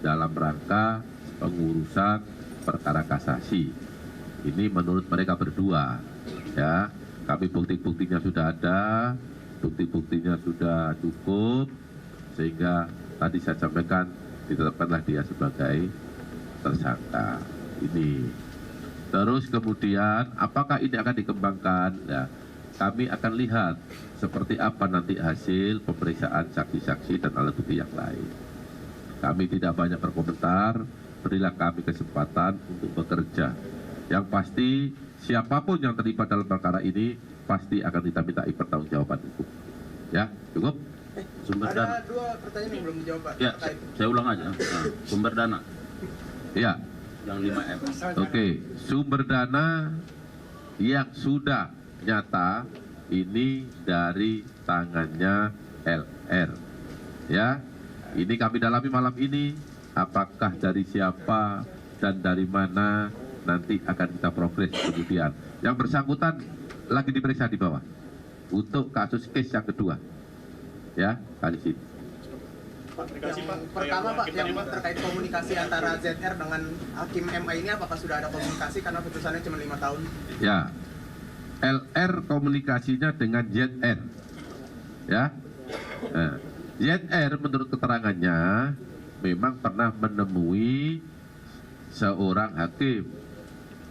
dalam rangka pengurusan perkara kasasi. Ini menurut mereka berdua, ya. Kami bukti-buktinya sudah ada, bukti-buktinya sudah cukup, sehingga tadi saya sampaikan ditetapkanlah dia sebagai tersangka. Ini. Terus kemudian, apakah ini akan dikembangkan? Ya, kami akan lihat seperti apa nanti hasil pemeriksaan saksi-saksi dan alat bukti yang lain. Kami tidak banyak berkomentar, berilah kami kesempatan untuk bekerja. Yang pasti, siapapun yang terlibat dalam perkara ini, pasti akan kita minta pertanggungjawaban hukum. Ya, cukup? Sumber dana. Ada 2 pertanyaan yang belum dijawab, Pak. Ya, saya ulang aja. Nah, sumber dana. Ya. Yang 5M. Oke, sumber dana yang sudah nyata ini dari tangannya LR. Ya, ini kami dalami malam ini. Apakah dari siapa dan dari mana nanti akan kita progres kemudian. Yang bersangkutan lagi diperiksa di bawah untuk kasus case yang kedua. Ya, kali sini. Pertama Pak, yang terkait komunikasi antara ZR dengan Hakim MA ini, apakah sudah ada komunikasi karena putusannya cuma 5 tahun? Ya, LR komunikasinya dengan ZR. Ya, nah, ZR menurut keterangannya memang pernah menemui seorang hakim.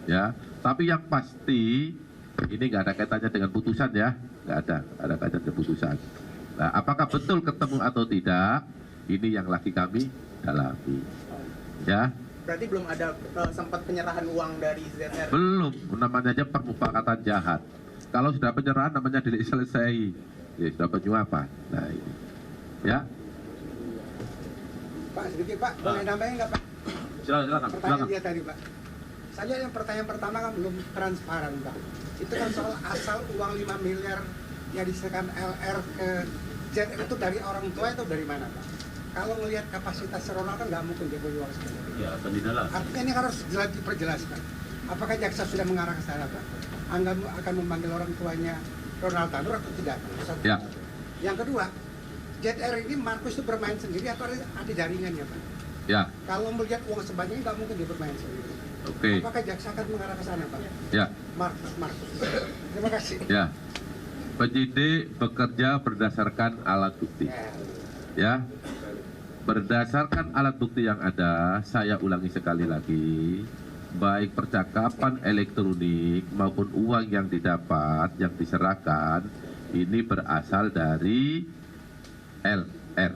Ya, tapi yang pasti ini nggak ada kaitannya dengan putusan ya, nggak ada kaitannya dengan putusan. Nah, apakah betul ketemu atau tidak? Ini yang lagi kami dalami. Ya. Berarti belum ada sempat penyerahan uang dari ZR? Belum, namanya aja permufakatan jahat. Kalau sudah penyerahan namanya delik selesai. Ya, sudah penyuapan. Nah, ini. Ya. Pak, sedikit Pak, boleh nambahin nggak Pak? Silakan. Pertanyaan dia tadi Pak. Saja yang pertanyaan pertama kan belum transparan Pak. Itu kan soal asal uang 5 miliar yang diserahkan LR ke ZR itu dari orang tua atau dari mana Pak? Kalau melihat kapasitas Ronald kan nggak mungkin dia punya uang segitu. Ya, pendidikan. Artinya ini harus jelas diperjelaskan. Apakah jaksa sudah mengarah ke sana Pak? Anda akan memanggil orang tuanya Ronald Tanur atau tidak? Ya. Yang kedua, ZR ini Markus itu bermain sendiri atau ada jaringannya Pak? Ya. Kalau melihat uang sebanyak ini nggak mungkin dia bermain sendiri. Oke. Apakah jaksa akan mengarah ke sana Pak? Ya. Markus. Terima kasih. Ya. Penyidik bekerja berdasarkan alat bukti. Ya. Berdasarkan alat bukti yang ada, saya ulangi sekali lagi, baik percakapan elektronik maupun uang yang didapat, yang diserahkan, ini berasal dari LR.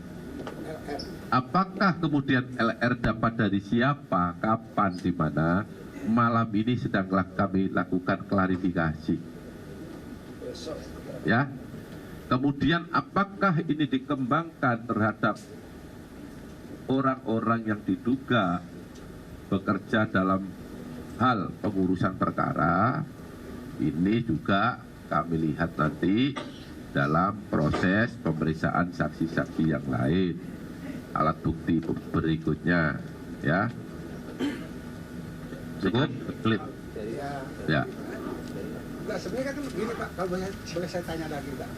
Apakah kemudian LR dapat dari siapa, kapan, di mana? Malam ini sedang kami lakukan klarifikasi. Ya. Kemudian apakah ini dikembangkan terhadap orang-orang yang diduga bekerja dalam hal pengurusan perkara, ini juga kami lihat nanti dalam proses pemeriksaan saksi-saksi yang lain, alat bukti berikutnya, ya. Cukup? Klip. Ya. Enggak, sebenarnya kan begini Pak, kalau boleh saya tanya lagi Pak.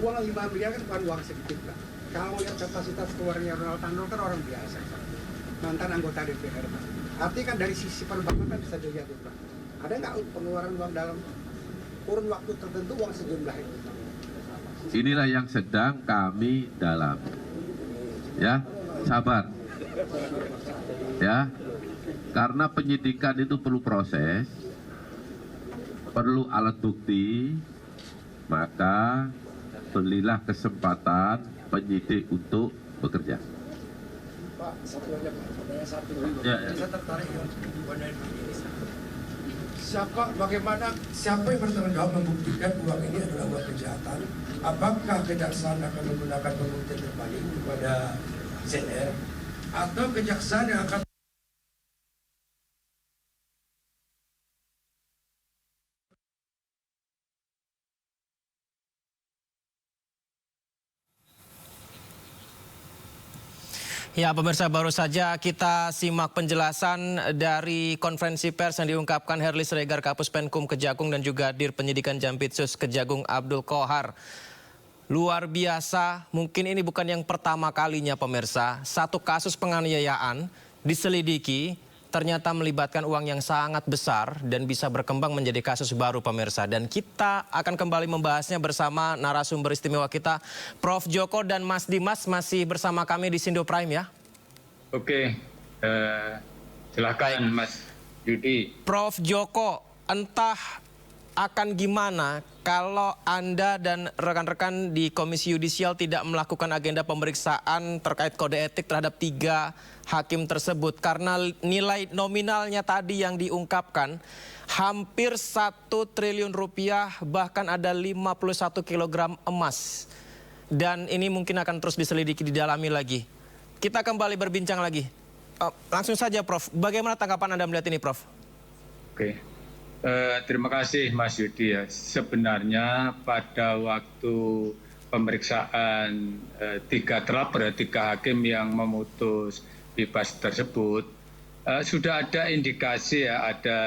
Uang 5 miliar kan bukan uang sedikit Pak. Kalau lihat kapasitas keluarnya Ronald Tanur kan orang biasa Pak. Mantan anggota DPR Pak. Artinya kan dari sisi perbankan kan bisa dilihat Pak. Ada nggak pengeluaran uang dalam kurun waktu tertentu uang sejumlah itu Pak? Inilah yang sedang kami dalami. Ya, sabar. Ya, karena penyidikan itu perlu proses, perlu alat bukti, maka berilah kesempatan penyidik untuk bekerja. Pak, satu aja Pak, pertanyaan satu. Ya. Saya tertarik ya, siapa yang bertanggung jawab membuktikan uang ini adalah uang kejahatan? Apakah kejaksaan akan menggunakan pembuktian terbalik kepada ZR atau kejaksaan yang akan Ya, pemirsa, baru saja kita simak penjelasan dari konferensi pers yang diungkapkan Herli Siregar, Kapus Penkum Kejagung dan juga Dir Penyidikan Jampitsus Kejagung Abdul Qohar. Luar biasa, mungkin ini bukan yang pertama kalinya pemirsa, satu kasus penganiayaan diselidiki ternyata melibatkan uang yang sangat besar dan bisa berkembang menjadi kasus baru pemirsa. Dan kita akan kembali membahasnya bersama narasumber istimewa kita, Prof. Djoko dan Mas Dimas masih bersama kami di Sindo Prime ya. Oke, silakan Mas Yudi. Prof. Djoko, entah akan gimana kalau Anda dan rekan-rekan di Komisi Yudisial tidak melakukan agenda pemeriksaan terkait kode etik terhadap 3 hakim tersebut. Karena nilai nominalnya tadi yang diungkapkan hampir 1 triliun rupiah, bahkan ada 51 kilogram emas. Dan ini mungkin akan terus diselidiki, didalami lagi. Kita kembali berbincang lagi. Langsung saja Prof, bagaimana tanggapan Anda melihat ini Prof? Oke. Terima kasih Mas Yudi ya. Sebenarnya pada waktu pemeriksaan 3 terlapor, 3 hakim yang memutus bebas tersebut, sudah ada indikasi ya, ada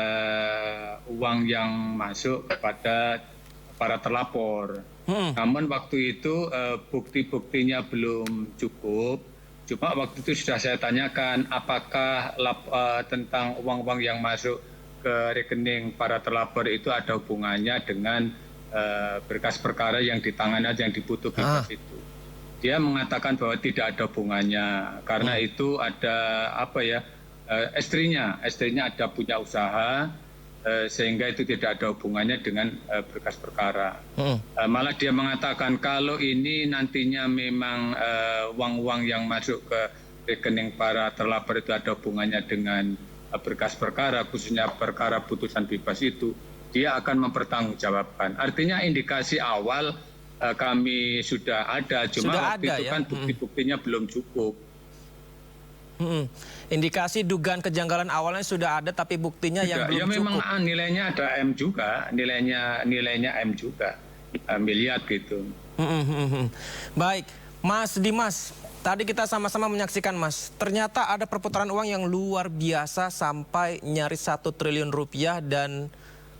uang yang masuk kepada para terlapor. Namun waktu itu bukti-buktinya belum cukup. Cuma waktu itu sudah saya tanyakan apakah tentang uang-uang yang masuk ke rekening para terlapor itu ada hubungannya dengan berkas perkara yang ditangani, yang diputus bebas itu. Dia mengatakan bahwa tidak ada hubungannya karena itu ada istrinya ada punya usaha sehingga itu tidak ada hubungannya dengan berkas perkara. Malah dia mengatakan kalau ini nantinya memang uang-uang yang masuk ke rekening para terlapor itu ada hubungannya dengan berkas perkara, khususnya perkara putusan bebas itu, dia akan mempertanggungjawabkan. Artinya indikasi awal kami sudah ada, cuma waktu itu kan bukti-buktinya belum cukup. Indikasi dugaan kejanggalan awalnya sudah ada, tapi buktinya yang belum cukup. Ya memang nilainya ada M juga, nilainya M juga, miliar gitu. Baik, Mas Dimas. Tadi kita sama-sama menyaksikan Mas, ternyata ada perputaran uang yang luar biasa sampai nyaris 1 triliun rupiah dan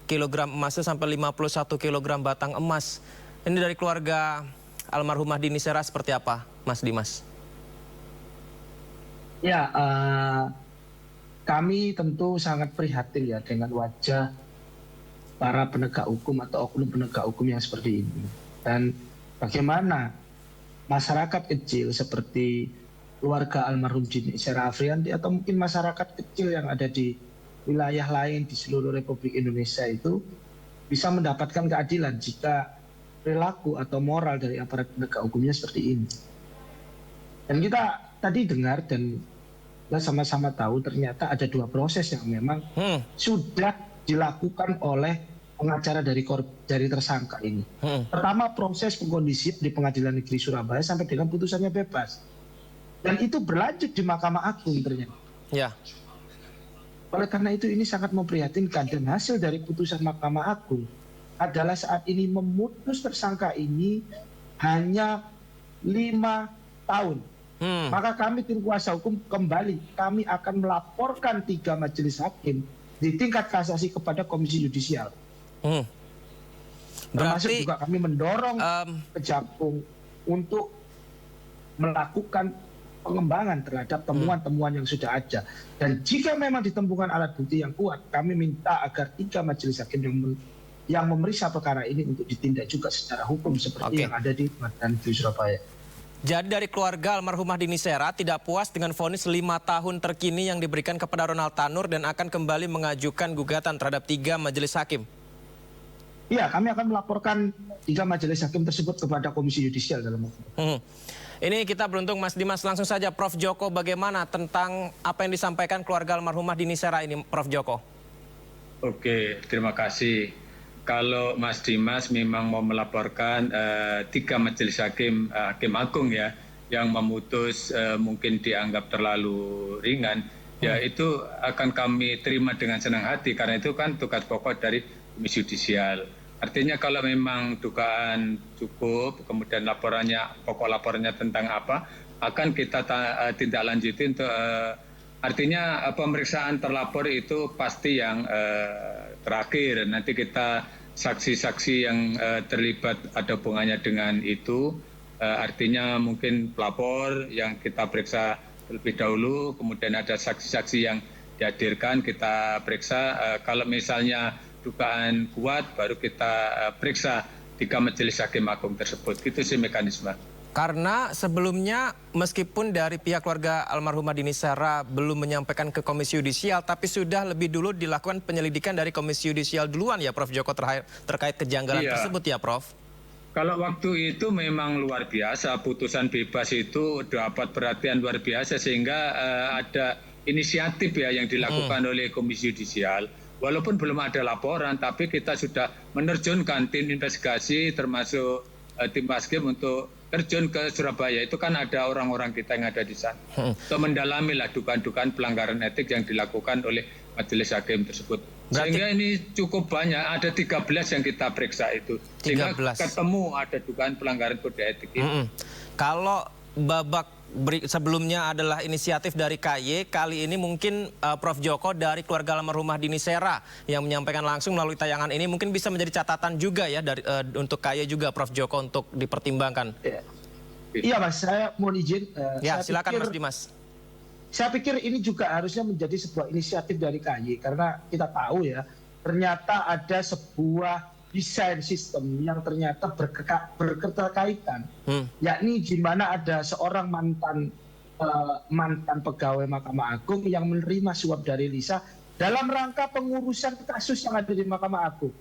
kilogram emasnya sampai 51 kilogram batang emas. Ini dari keluarga almarhumah Dini Sera seperti apa Mas Dimas? Ya, kami tentu sangat prihatin ya dengan wajah para penegak hukum atau oknum penegak hukum yang seperti ini. Dan bagaimana masyarakat kecil seperti keluarga almarhum Dini Sera Afrianti atau mungkin masyarakat kecil yang ada di wilayah lain di seluruh Republik Indonesia itu bisa mendapatkan keadilan jika perilaku atau moral dari aparat penegak hukumnya seperti ini. Dan kita tadi dengar dan kita sama-sama tahu ternyata ada 2 proses yang memang sudah dilakukan oleh pengacara dari tersangka ini. Pertama, proses pengkondisian di Pengadilan Negeri Surabaya sampai dengan putusannya bebas. Dan itu berlanjut di Mahkamah Agung ternyata. Ya. Oleh karena itu ini sangat memprihatinkan dan hasil dari putusan Mahkamah Agung adalah saat ini memutus tersangka ini hanya 5 tahun. Maka kami tim kuasa hukum kami akan melaporkan 3 majelis hakim di tingkat kasasi kepada Komisi Yudisial. Termasuk juga kami mendorong Kejagung untuk melakukan pengembangan terhadap temuan-temuan yang sudah ada. Dan jika memang ditemukan alat bukti yang kuat, kami minta agar 3 majelis hakim yang memeriksa perkara ini untuk ditindak juga secara hukum seperti yang ada di Pengadilan Negeri Surabaya. Jadi dari keluarga almarhumah Dini Sera tidak puas dengan vonis 5 tahun terkini yang diberikan kepada Ronald Tanur dan akan kembali mengajukan gugatan terhadap 3 majelis hakim. Iya, kami akan melaporkan 3 majelis hakim tersebut kepada Komisi Yudisial dalam waktu. Ini kita beruntung Mas Dimas, langsung saja Prof. Djoko, bagaimana tentang apa yang disampaikan keluarga almarhumah Dini Sera ini Prof. Djoko? Oke, terima kasih. Kalau Mas Dimas memang mau melaporkan 3 majelis hakim, Hakim Agung ya, yang memutus mungkin dianggap terlalu ringan, ya itu akan kami terima dengan senang hati karena itu kan tugas pokok dari Komisi Yudisial. Artinya kalau memang dugaan cukup, kemudian pokok laporannya tentang apa, akan kita tindak lanjuti untuk artinya pemeriksaan terlapor itu pasti yang terakhir. Nanti kita saksi-saksi yang terlibat ada hubungannya dengan itu, artinya mungkin pelapor yang kita periksa terlebih dahulu, kemudian ada saksi-saksi yang dihadirkan, kita periksa. Kalau misalnya dugaan kuat, baru kita periksa 3 majelis hakim agung tersebut. Itu sih mekanisme. Karena sebelumnya meskipun dari pihak keluarga almarhumah Dini Sera belum menyampaikan ke Komisi Yudisial, tapi sudah lebih dulu dilakukan penyelidikan dari Komisi Yudisial duluan ya Prof Joko terkait kejanggalan tersebut ya Prof? Kalau waktu itu memang luar biasa, putusan bebas itu dapat perhatian luar biasa sehingga ada inisiatif ya yang dilakukan oleh Komisi Yudisial. Walaupun belum ada laporan, tapi kita sudah menerjunkan tim investigasi termasuk tim Baskim untuk terjun ke Surabaya. Itu kan ada orang-orang kita yang ada di sana. Untuk mendalami lah dugaan-dugaan pelanggaran etik yang dilakukan oleh majelis hakim tersebut. Sehingga ini cukup banyak, ada 13 yang kita periksa itu. Sehingga ketemu ada dugaan pelanggaran kode etik itu. Kalau babak sebelumnya adalah inisiatif dari KY, kali ini mungkin Prof Joko dari keluarga almarhumah Dini Sera yang menyampaikan langsung melalui tayangan ini mungkin bisa menjadi catatan juga ya dari untuk KY juga Prof Joko untuk dipertimbangkan. Iya Mas, saya mohon izin. Ya silakan Mas Dimas. Saya pikir ini juga harusnya menjadi sebuah inisiatif dari KY karena kita tahu ya ternyata ada sebuah desain sistem yang ternyata berketerkaitan, yakni di mana ada seorang mantan pegawai Mahkamah Agung yang menerima suap dari Lisa dalam rangka pengurusan kasus yang ada di Mahkamah Agung.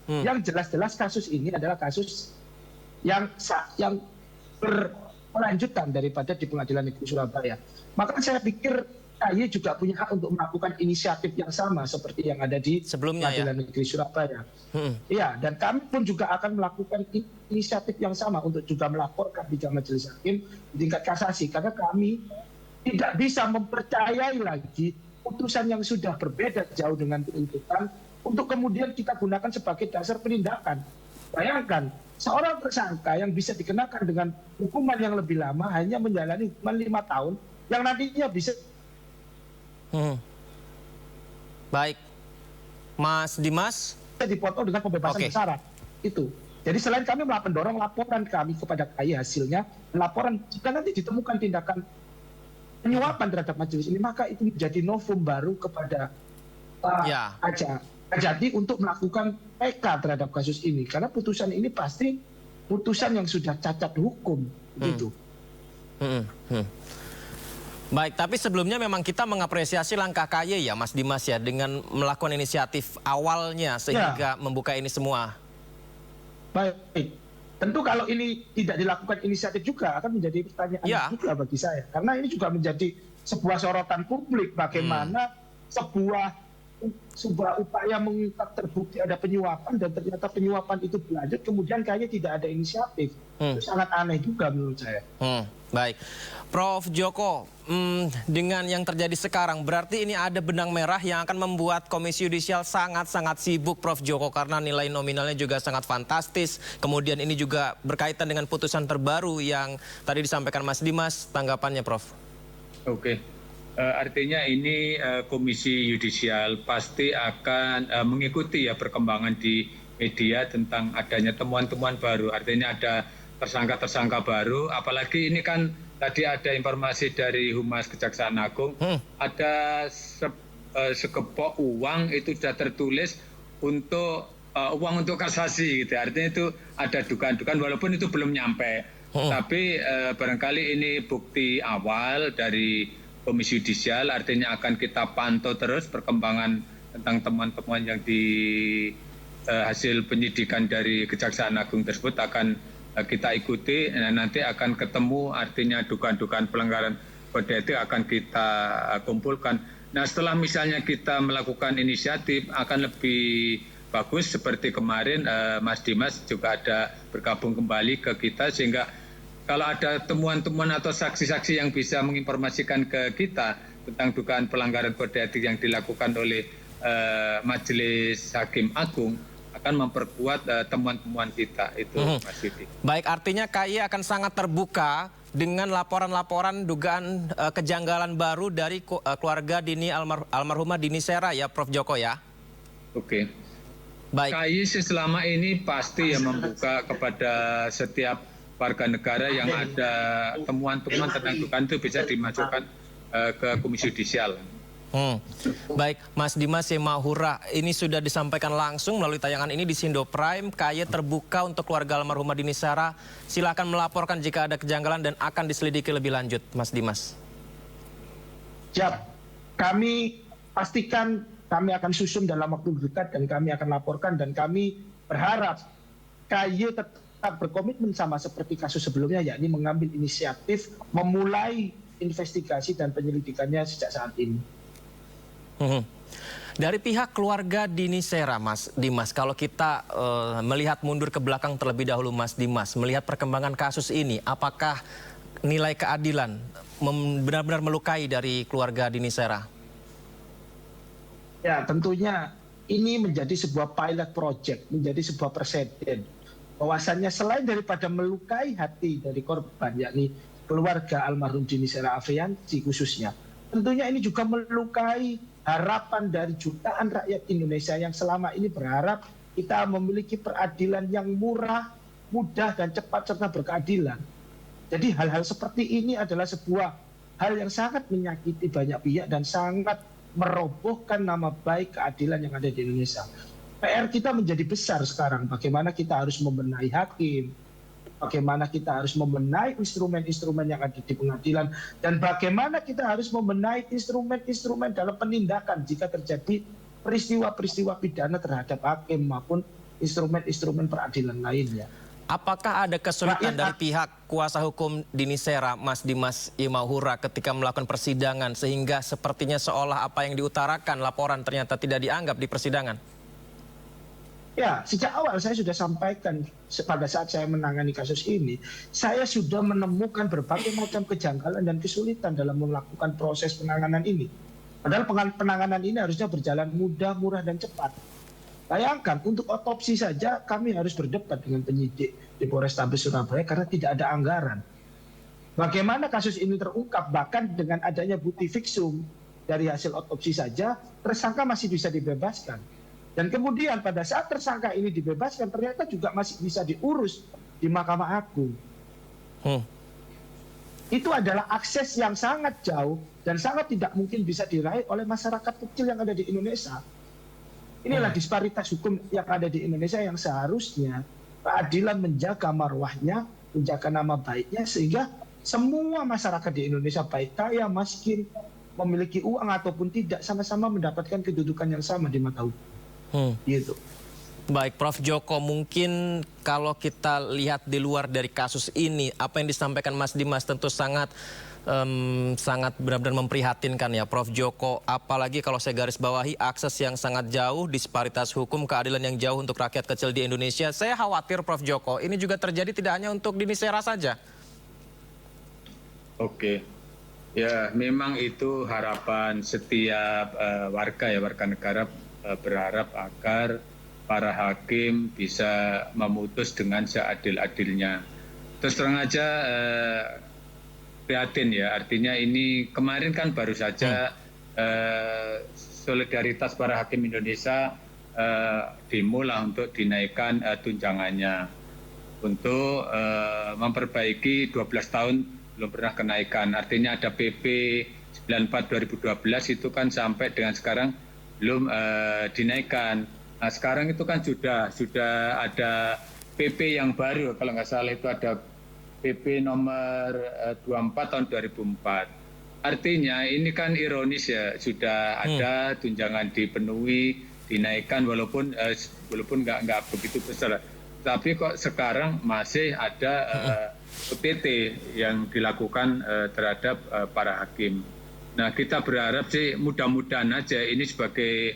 Yang jelas-jelas kasus ini adalah kasus yang berkelanjutan daripada di Pengadilan Negeri Surabaya. Maka saya pikir KY juga punya hak untuk melakukan inisiatif yang sama seperti yang ada di Pengadilan Negeri Surabaya. Iya, dan kami pun juga akan melakukan inisiatif yang sama untuk juga melaporkan di majelis hakim di tingkat kasasi karena kami tidak bisa mempercayai lagi putusan yang sudah berbeda jauh dengan tuntutan untuk kemudian kita gunakan sebagai dasar penindakan. Bayangkan, seorang tersangka yang bisa dikenakan dengan hukuman yang lebih lama hanya menjalani hukuman 5 tahun yang nantinya bisa Baik, Mas Dimas. Dipotong dengan pembebasan bersyarat itu. Jadi selain kami mendorong laporan kami kepada KY hasilnya, laporan jika nanti ditemukan tindakan penyuapan terhadap majelis ini, maka itu menjadi novum baru kepada Kajati untuk melakukan PK terhadap kasus ini. Karena putusan ini pasti putusan yang sudah cacat hukum, gitu. Baik, tapi sebelumnya memang kita mengapresiasi langkah KY ya Mas Dimas ya dengan melakukan inisiatif awalnya sehingga membuka ini semua. Baik, tentu kalau ini tidak dilakukan inisiatif juga akan menjadi pertanyaan juga bagi saya. Karena ini juga menjadi sebuah sorotan publik bagaimana sebuah upaya mengungkap terbukti ada penyuapan dan ternyata penyuapan itu berlanjut kemudian kayaknya tidak ada inisiatif. Itu sangat aneh juga menurut saya. Baik, Prof Joko, dengan yang terjadi sekarang berarti ini ada benang merah yang akan membuat Komisi Yudisial sangat-sangat sibuk Prof Joko karena nilai nominalnya juga sangat fantastis. Kemudian ini juga berkaitan dengan putusan terbaru yang tadi disampaikan Mas Dimas, tanggapannya Prof. Artinya ini Komisi Yudisial pasti akan mengikuti ya perkembangan di media tentang adanya temuan-temuan baru. Artinya ada tersangka-tersangka baru, apalagi ini kan tadi ada informasi dari Humas Kejaksaan Agung, ada sekepok uang itu sudah tertulis untuk uang untuk kasasi gitu. Artinya itu ada dugaan-dugaan walaupun itu belum nyampe. Tapi barangkali ini bukti awal dari Komisi Yudisial, artinya akan kita pantau terus perkembangan tentang temuan-temuan yang di hasil penyidikan dari Kejaksaan Agung tersebut akan kita ikuti. Nanti akan ketemu artinya dugaan-dugaan pelanggaran kode etik akan kita kumpulkan. Nah setelah misalnya kita melakukan inisiatif akan lebih bagus seperti kemarin Mas Dimas juga ada bergabung kembali ke kita sehingga kalau ada temuan-temuan atau saksi-saksi yang bisa menginformasikan ke kita tentang dugaan pelanggaran kode etik yang dilakukan oleh Majelis Hakim Agung akan memperkuat temuan-temuan kita itu Mas Yudi. Baik, artinya KY akan sangat terbuka dengan laporan-laporan dugaan kejanggalan baru dari keluarga Dini almarhumah Dini Sera ya Prof Joko ya. Baik. KY selama ini pasti ya membuka kepada setiap warga negara yang ada temuan-temuan tentang dugaan itu bisa dimasukkan ke Komisi Yudisial. Baik, Mas Dimas Simahura, ini sudah disampaikan langsung melalui tayangan ini di Sindo Prime. KY terbuka untuk keluarga almarhumah Dini Sera. Silakan melaporkan jika ada kejanggalan dan akan diselidiki lebih lanjut, Mas Dimas. Siap, kami pastikan kami akan susun dalam waktu dekat dan kami akan laporkan, dan kami berharap KY tetap berkomitmen sama seperti kasus sebelumnya, yakni mengambil inisiatif memulai investigasi dan penyelidikannya sejak saat ini. Dari pihak keluarga Dini Sera, Mas Dimas, kalau kita melihat mundur ke belakang terlebih dahulu, Mas Dimas, melihat perkembangan kasus ini, apakah nilai keadilan benar-benar melukai dari keluarga Dini Sera? Ya, tentunya ini menjadi sebuah pilot project, menjadi sebuah presiden. Bahwasannya selain daripada melukai hati dari korban, yakni keluarga almarhum Dini Sera Afriyanti khususnya, tentunya ini juga melukai harapan dari jutaan rakyat Indonesia yang selama ini berharap kita memiliki peradilan yang murah, mudah, dan cepat serta berkeadilan. Jadi hal-hal seperti ini adalah sebuah hal yang sangat menyakiti banyak pihak dan sangat merobohkan nama baik keadilan yang ada di Indonesia. PR kita menjadi besar sekarang, bagaimana kita harus membenahi hakim, bagaimana kita harus membenahi instrumen-instrumen yang ada di pengadilan, dan bagaimana kita harus membenahi instrumen-instrumen dalam penindakan jika terjadi peristiwa-peristiwa pidana terhadap hakim maupun instrumen-instrumen peradilan lainnya. Apakah ada kesulitan dari pihak kuasa hukum Dini Sera, Mas Dimas Simahura, ketika melakukan persidangan sehingga sepertinya seolah apa yang diutarakan laporan ternyata tidak dianggap di persidangan? Ya, sejak awal saya sudah sampaikan pada saat saya menangani kasus ini, saya sudah menemukan berbagai macam kejanggalan dan kesulitan dalam melakukan proses penanganan ini. Padahal penanganan ini harusnya berjalan mudah, murah, dan cepat. Bayangkan, untuk otopsi saja kami harus berdebat dengan penyidik di Polrestabes Surabaya karena tidak ada anggaran. Bagaimana kasus ini terungkap, bahkan dengan adanya bukti fiksum dari hasil otopsi saja, tersangka masih bisa dibebaskan. Dan kemudian pada saat tersangka ini dibebaskan, ternyata juga masih bisa diurus di Mahkamah Agung. Itu adalah akses yang sangat jauh dan sangat tidak mungkin bisa diraih oleh masyarakat kecil yang ada di Indonesia. Inilah disparitas hukum yang ada di Indonesia yang seharusnya keadilan menjaga marwahnya, menjaga nama baiknya, sehingga semua masyarakat di Indonesia, baik kaya, miskin, memiliki uang ataupun tidak, sama-sama mendapatkan kedudukan yang sama di mata hukum. Gitu. Baik, Prof. Joko, mungkin kalau kita lihat di luar dari kasus ini, apa yang disampaikan Mas Dimas tentu sangat benar-benar memprihatinkan ya, Prof. Joko. Apalagi kalau saya garis bawahi akses yang sangat jauh, disparitas hukum, keadilan yang jauh untuk rakyat kecil di Indonesia. Saya khawatir, Prof. Joko, ini juga terjadi tidak hanya untuk Dini Sera saja. Oke, ya memang itu harapan setiap warga negara. Berharap agar para hakim bisa memutus dengan seadil-adilnya. Terus terang aja prihatin ya, artinya ini kemarin kan baru saja solidaritas para hakim Indonesia demo lah untuk dinaikkan tunjangannya untuk memperbaiki 12 tahun belum pernah kenaikan. Artinya ada PP 94 2012 itu kan sampai dengan sekarang belum dinaikkan. Nah, sekarang itu kan sudah ada PP yang baru, kalau nggak salah itu ada PP nomor 24 tahun 2004. Artinya ini kan ironis ya, sudah ada tunjangan dipenuhi, dinaikkan walaupun nggak begitu besar. Tapi kok sekarang masih ada OTT yang dilakukan terhadap para hakim. Nah, kita berharap sih mudah-mudahan aja ini sebagai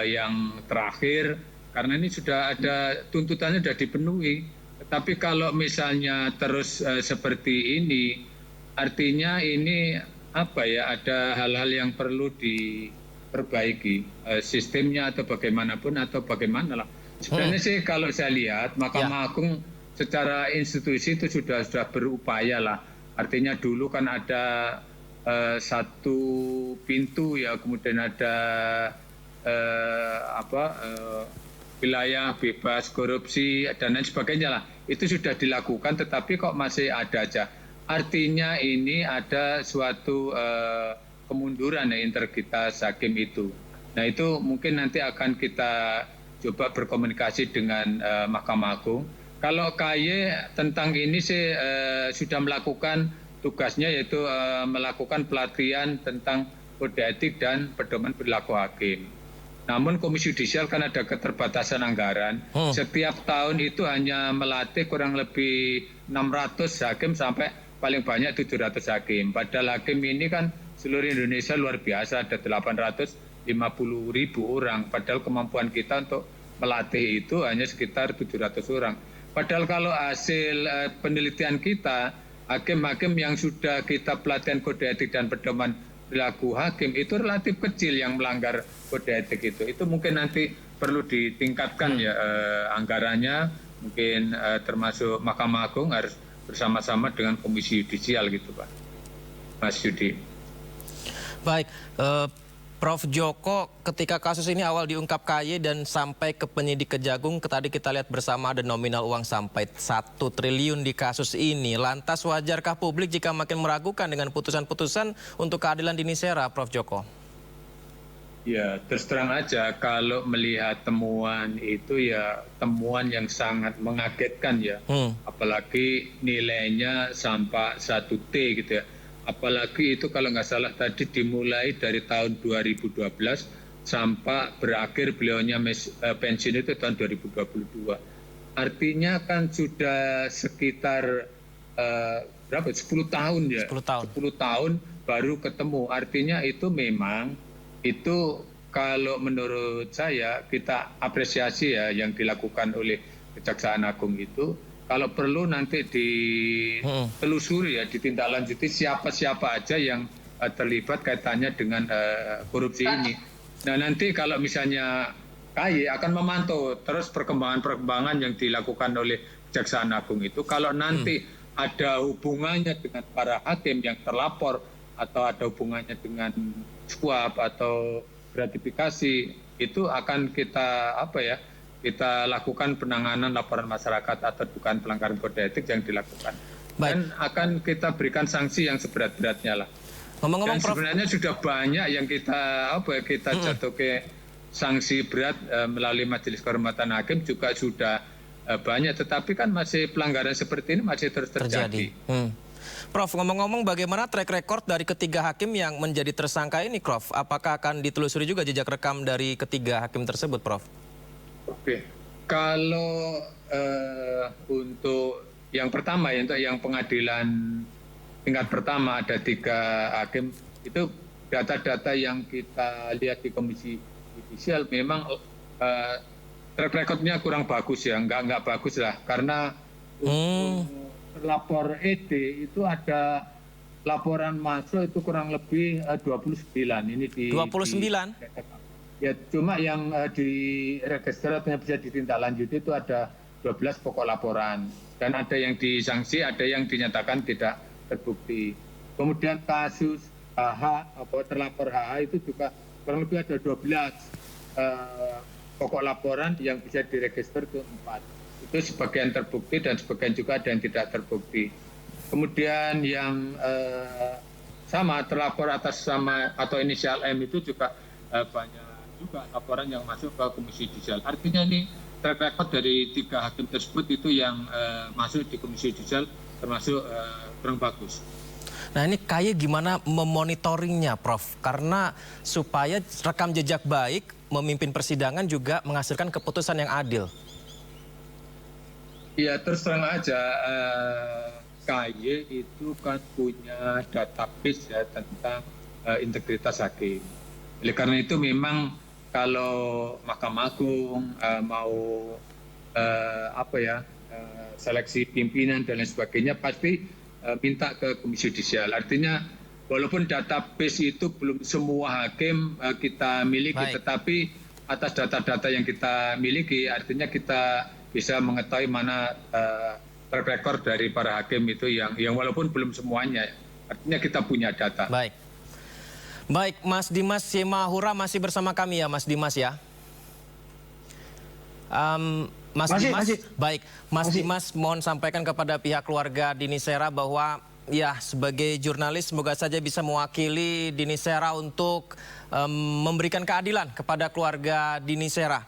yang terakhir, karena ini sudah ada tuntutannya sudah dipenuhi. Tapi kalau misalnya terus seperti ini, artinya ini apa ya, ada hal-hal yang perlu diperbaiki sistemnya atau bagaimanapun atau bagaimana lah. Sebenarnya sih kalau saya lihat Mahkamah Agung secara institusi itu sudah berupaya lah. Artinya dulu kan ada satu pintu ya, kemudian ada wilayah bebas korupsi dan lain sebagainya lah. Itu sudah dilakukan, tetapi kok masih ada aja. Artinya ini ada suatu kemunduran integritas hakim itu. Nah itu mungkin nanti akan kita coba berkomunikasi dengan Mahkamah Agung. Kalau KY tentang ini sih sudah melakukan tugasnya, yaitu melakukan pelatihan tentang kode etik dan pedoman perilaku hakim. Namun Komisi Yudisial kan ada keterbatasan anggaran. Setiap tahun itu hanya melatih kurang lebih 600 hakim sampai paling banyak 700 hakim. Padahal hakim ini kan seluruh Indonesia luar biasa, ada 850.000 orang. Padahal kemampuan kita untuk melatih itu hanya sekitar 700 orang. Padahal kalau hasil penelitian kita, hakim-hakim yang sudah kita pelatihan kode etik dan pedoman perilaku hakim itu relatif kecil yang melanggar kode etik itu. Itu mungkin nanti perlu ditingkatkan ya anggarannya, mungkin termasuk Mahkamah Agung harus bersama-sama dengan Komisi Yudisial gitu Pak. Mas Yudi. Baik, Prof. Joko, ketika kasus ini awal diungkap KY dan sampai ke penyidik Kejagung, tadi kita lihat bersama ada nominal uang sampai 1 triliun di kasus ini. Lantas wajarkah publik jika makin meragukan dengan putusan-putusan untuk keadilan di Nisera, Prof. Joko? Ya, terus terang aja kalau melihat temuan itu ya temuan yang sangat mengagetkan ya. Apalagi nilainya sampai 1T gitu ya. Apalagi itu kalau nggak salah tadi dimulai dari tahun 2012 sampai berakhir beliaunya pensiun itu tahun 2022. Artinya kan sudah sekitar berapa? 10 tahun ya. 10 tahun baru ketemu. Artinya itu memang itu kalau menurut saya kita apresiasi ya yang dilakukan oleh Kejaksaan Agung itu. Kalau perlu nanti ditelusuri ya, ditindaklanjuti siapa-siapa aja yang terlibat kaitannya dengan korupsi ini. Nah nanti kalau misalnya KY akan memantau terus perkembangan-perkembangan yang dilakukan oleh Kejaksaan Agung itu. Kalau nanti ada hubungannya dengan para hakim yang terlapor atau ada hubungannya dengan suap atau gratifikasi, itu akan kita kita lakukan penanganan laporan masyarakat atau bukan pelanggaran kode etik yang dilakukan. Dan akan kita berikan sanksi yang seberat-beratnya lah. Dan sebenarnya sudah banyak yang kita jatuh ke sanksi berat melalui Majelis Kehormatan Hakim juga sudah banyak, tetapi kan masih pelanggaran seperti ini masih terus terjadi. Prof, ngomong-ngomong bagaimana track record dari ketiga hakim yang menjadi tersangka ini, Prof? Apakah akan ditelusuri juga jejak rekam dari ketiga hakim tersebut, Prof? Oke, kalau untuk yang pertama ya, untuk yang pengadilan tingkat pertama ada 3 hakim, itu data-data yang kita lihat di Komisi Yudisial memang track recordnya kurang bagus ya, nggak bagus lah, karena lapor ED itu ada laporan masuk itu kurang lebih 29 ini di 29? Ya cuma yang di register atau yang bisa ditindaklanjuti itu ada 12 pokok laporan dan ada yang disanksi, ada yang dinyatakan tidak terbukti. Kemudian kasus HH atau terlapor HH itu juga kurang lebih ada 12 pokok laporan yang bisa diregister itu 4. Itu sebagian terbukti dan sebagian juga ada yang tidak terbukti. Kemudian yang sama terlapor atas sama atau inisial M itu juga banyak juga laporan yang masuk ke Komisi Yudisial. Artinya ini track record dari 3 hakim tersebut itu yang masuk di Komisi Yudisial termasuk kurang bagus. Nah ini KY gimana memonitoringnya, Prof? Karena supaya rekam jejak baik memimpin persidangan juga menghasilkan keputusan yang adil. Ya terus terang aja KY itu kan punya database ya tentang integritas hakim. Oleh karena itu memang kalau Mahkamah Agung mau seleksi pimpinan dan lain sebagainya pasti minta ke Komisi Yudisial. Artinya walaupun database itu belum semua hakim kita miliki, tetapi atas data-data yang kita miliki artinya kita bisa mengetahui mana track record dari para hakim itu yang walaupun belum semuanya, artinya kita punya data. Baik, Mas Dimas Simahura masih bersama kami ya, Mas Dimas ya. Mas Dimas mohon sampaikan kepada pihak keluarga di Nisera bahwa ya sebagai jurnalis semoga saja bisa mewakili Dini Sera untuk memberikan keadilan kepada keluarga Dini Sera.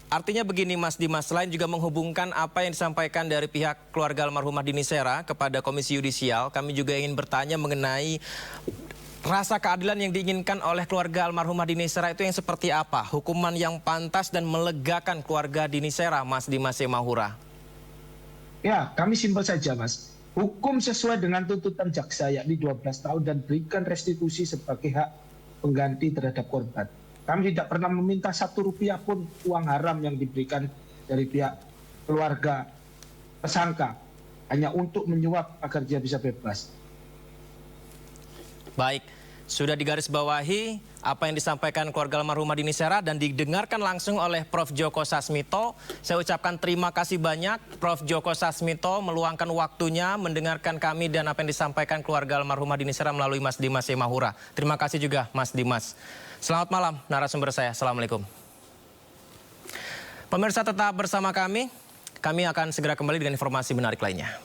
Artinya begini Mas Dimas, selain juga menghubungkan apa yang disampaikan dari pihak keluarga almarhumah Dini Sera kepada Komisi Yudisial, kami juga ingin bertanya mengenai rasa keadilan yang diinginkan oleh keluarga almarhumah Dini Sera itu yang seperti apa? Hukuman yang pantas dan melegakan keluarga Dini Sera, Mas Dimas Semahura. Ya, kami simpel saja, Mas. Hukum sesuai dengan tuntutan jaksa yakni 12 tahun dan berikan restitusi sebagai hak pengganti terhadap korban. Kami tidak pernah meminta 1 rupiah pun uang haram yang diberikan dari pihak keluarga tersangka, hanya untuk menyuap agar dia bisa bebas. Baik, sudah digarisbawahi apa yang disampaikan keluarga almarhumah Dini Sera dan didengarkan langsung oleh Prof. Djoko Sasmito. Saya ucapkan terima kasih banyak Prof. Djoko Sasmito meluangkan waktunya mendengarkan kami dan apa yang disampaikan keluarga almarhumah Dini Sera melalui Mas Dimas Semahura. Terima kasih juga Mas Dimas. Selamat malam narasumber saya. Assalamualaikum. Pemirsa tetap bersama kami. Kami akan segera kembali dengan informasi menarik lainnya.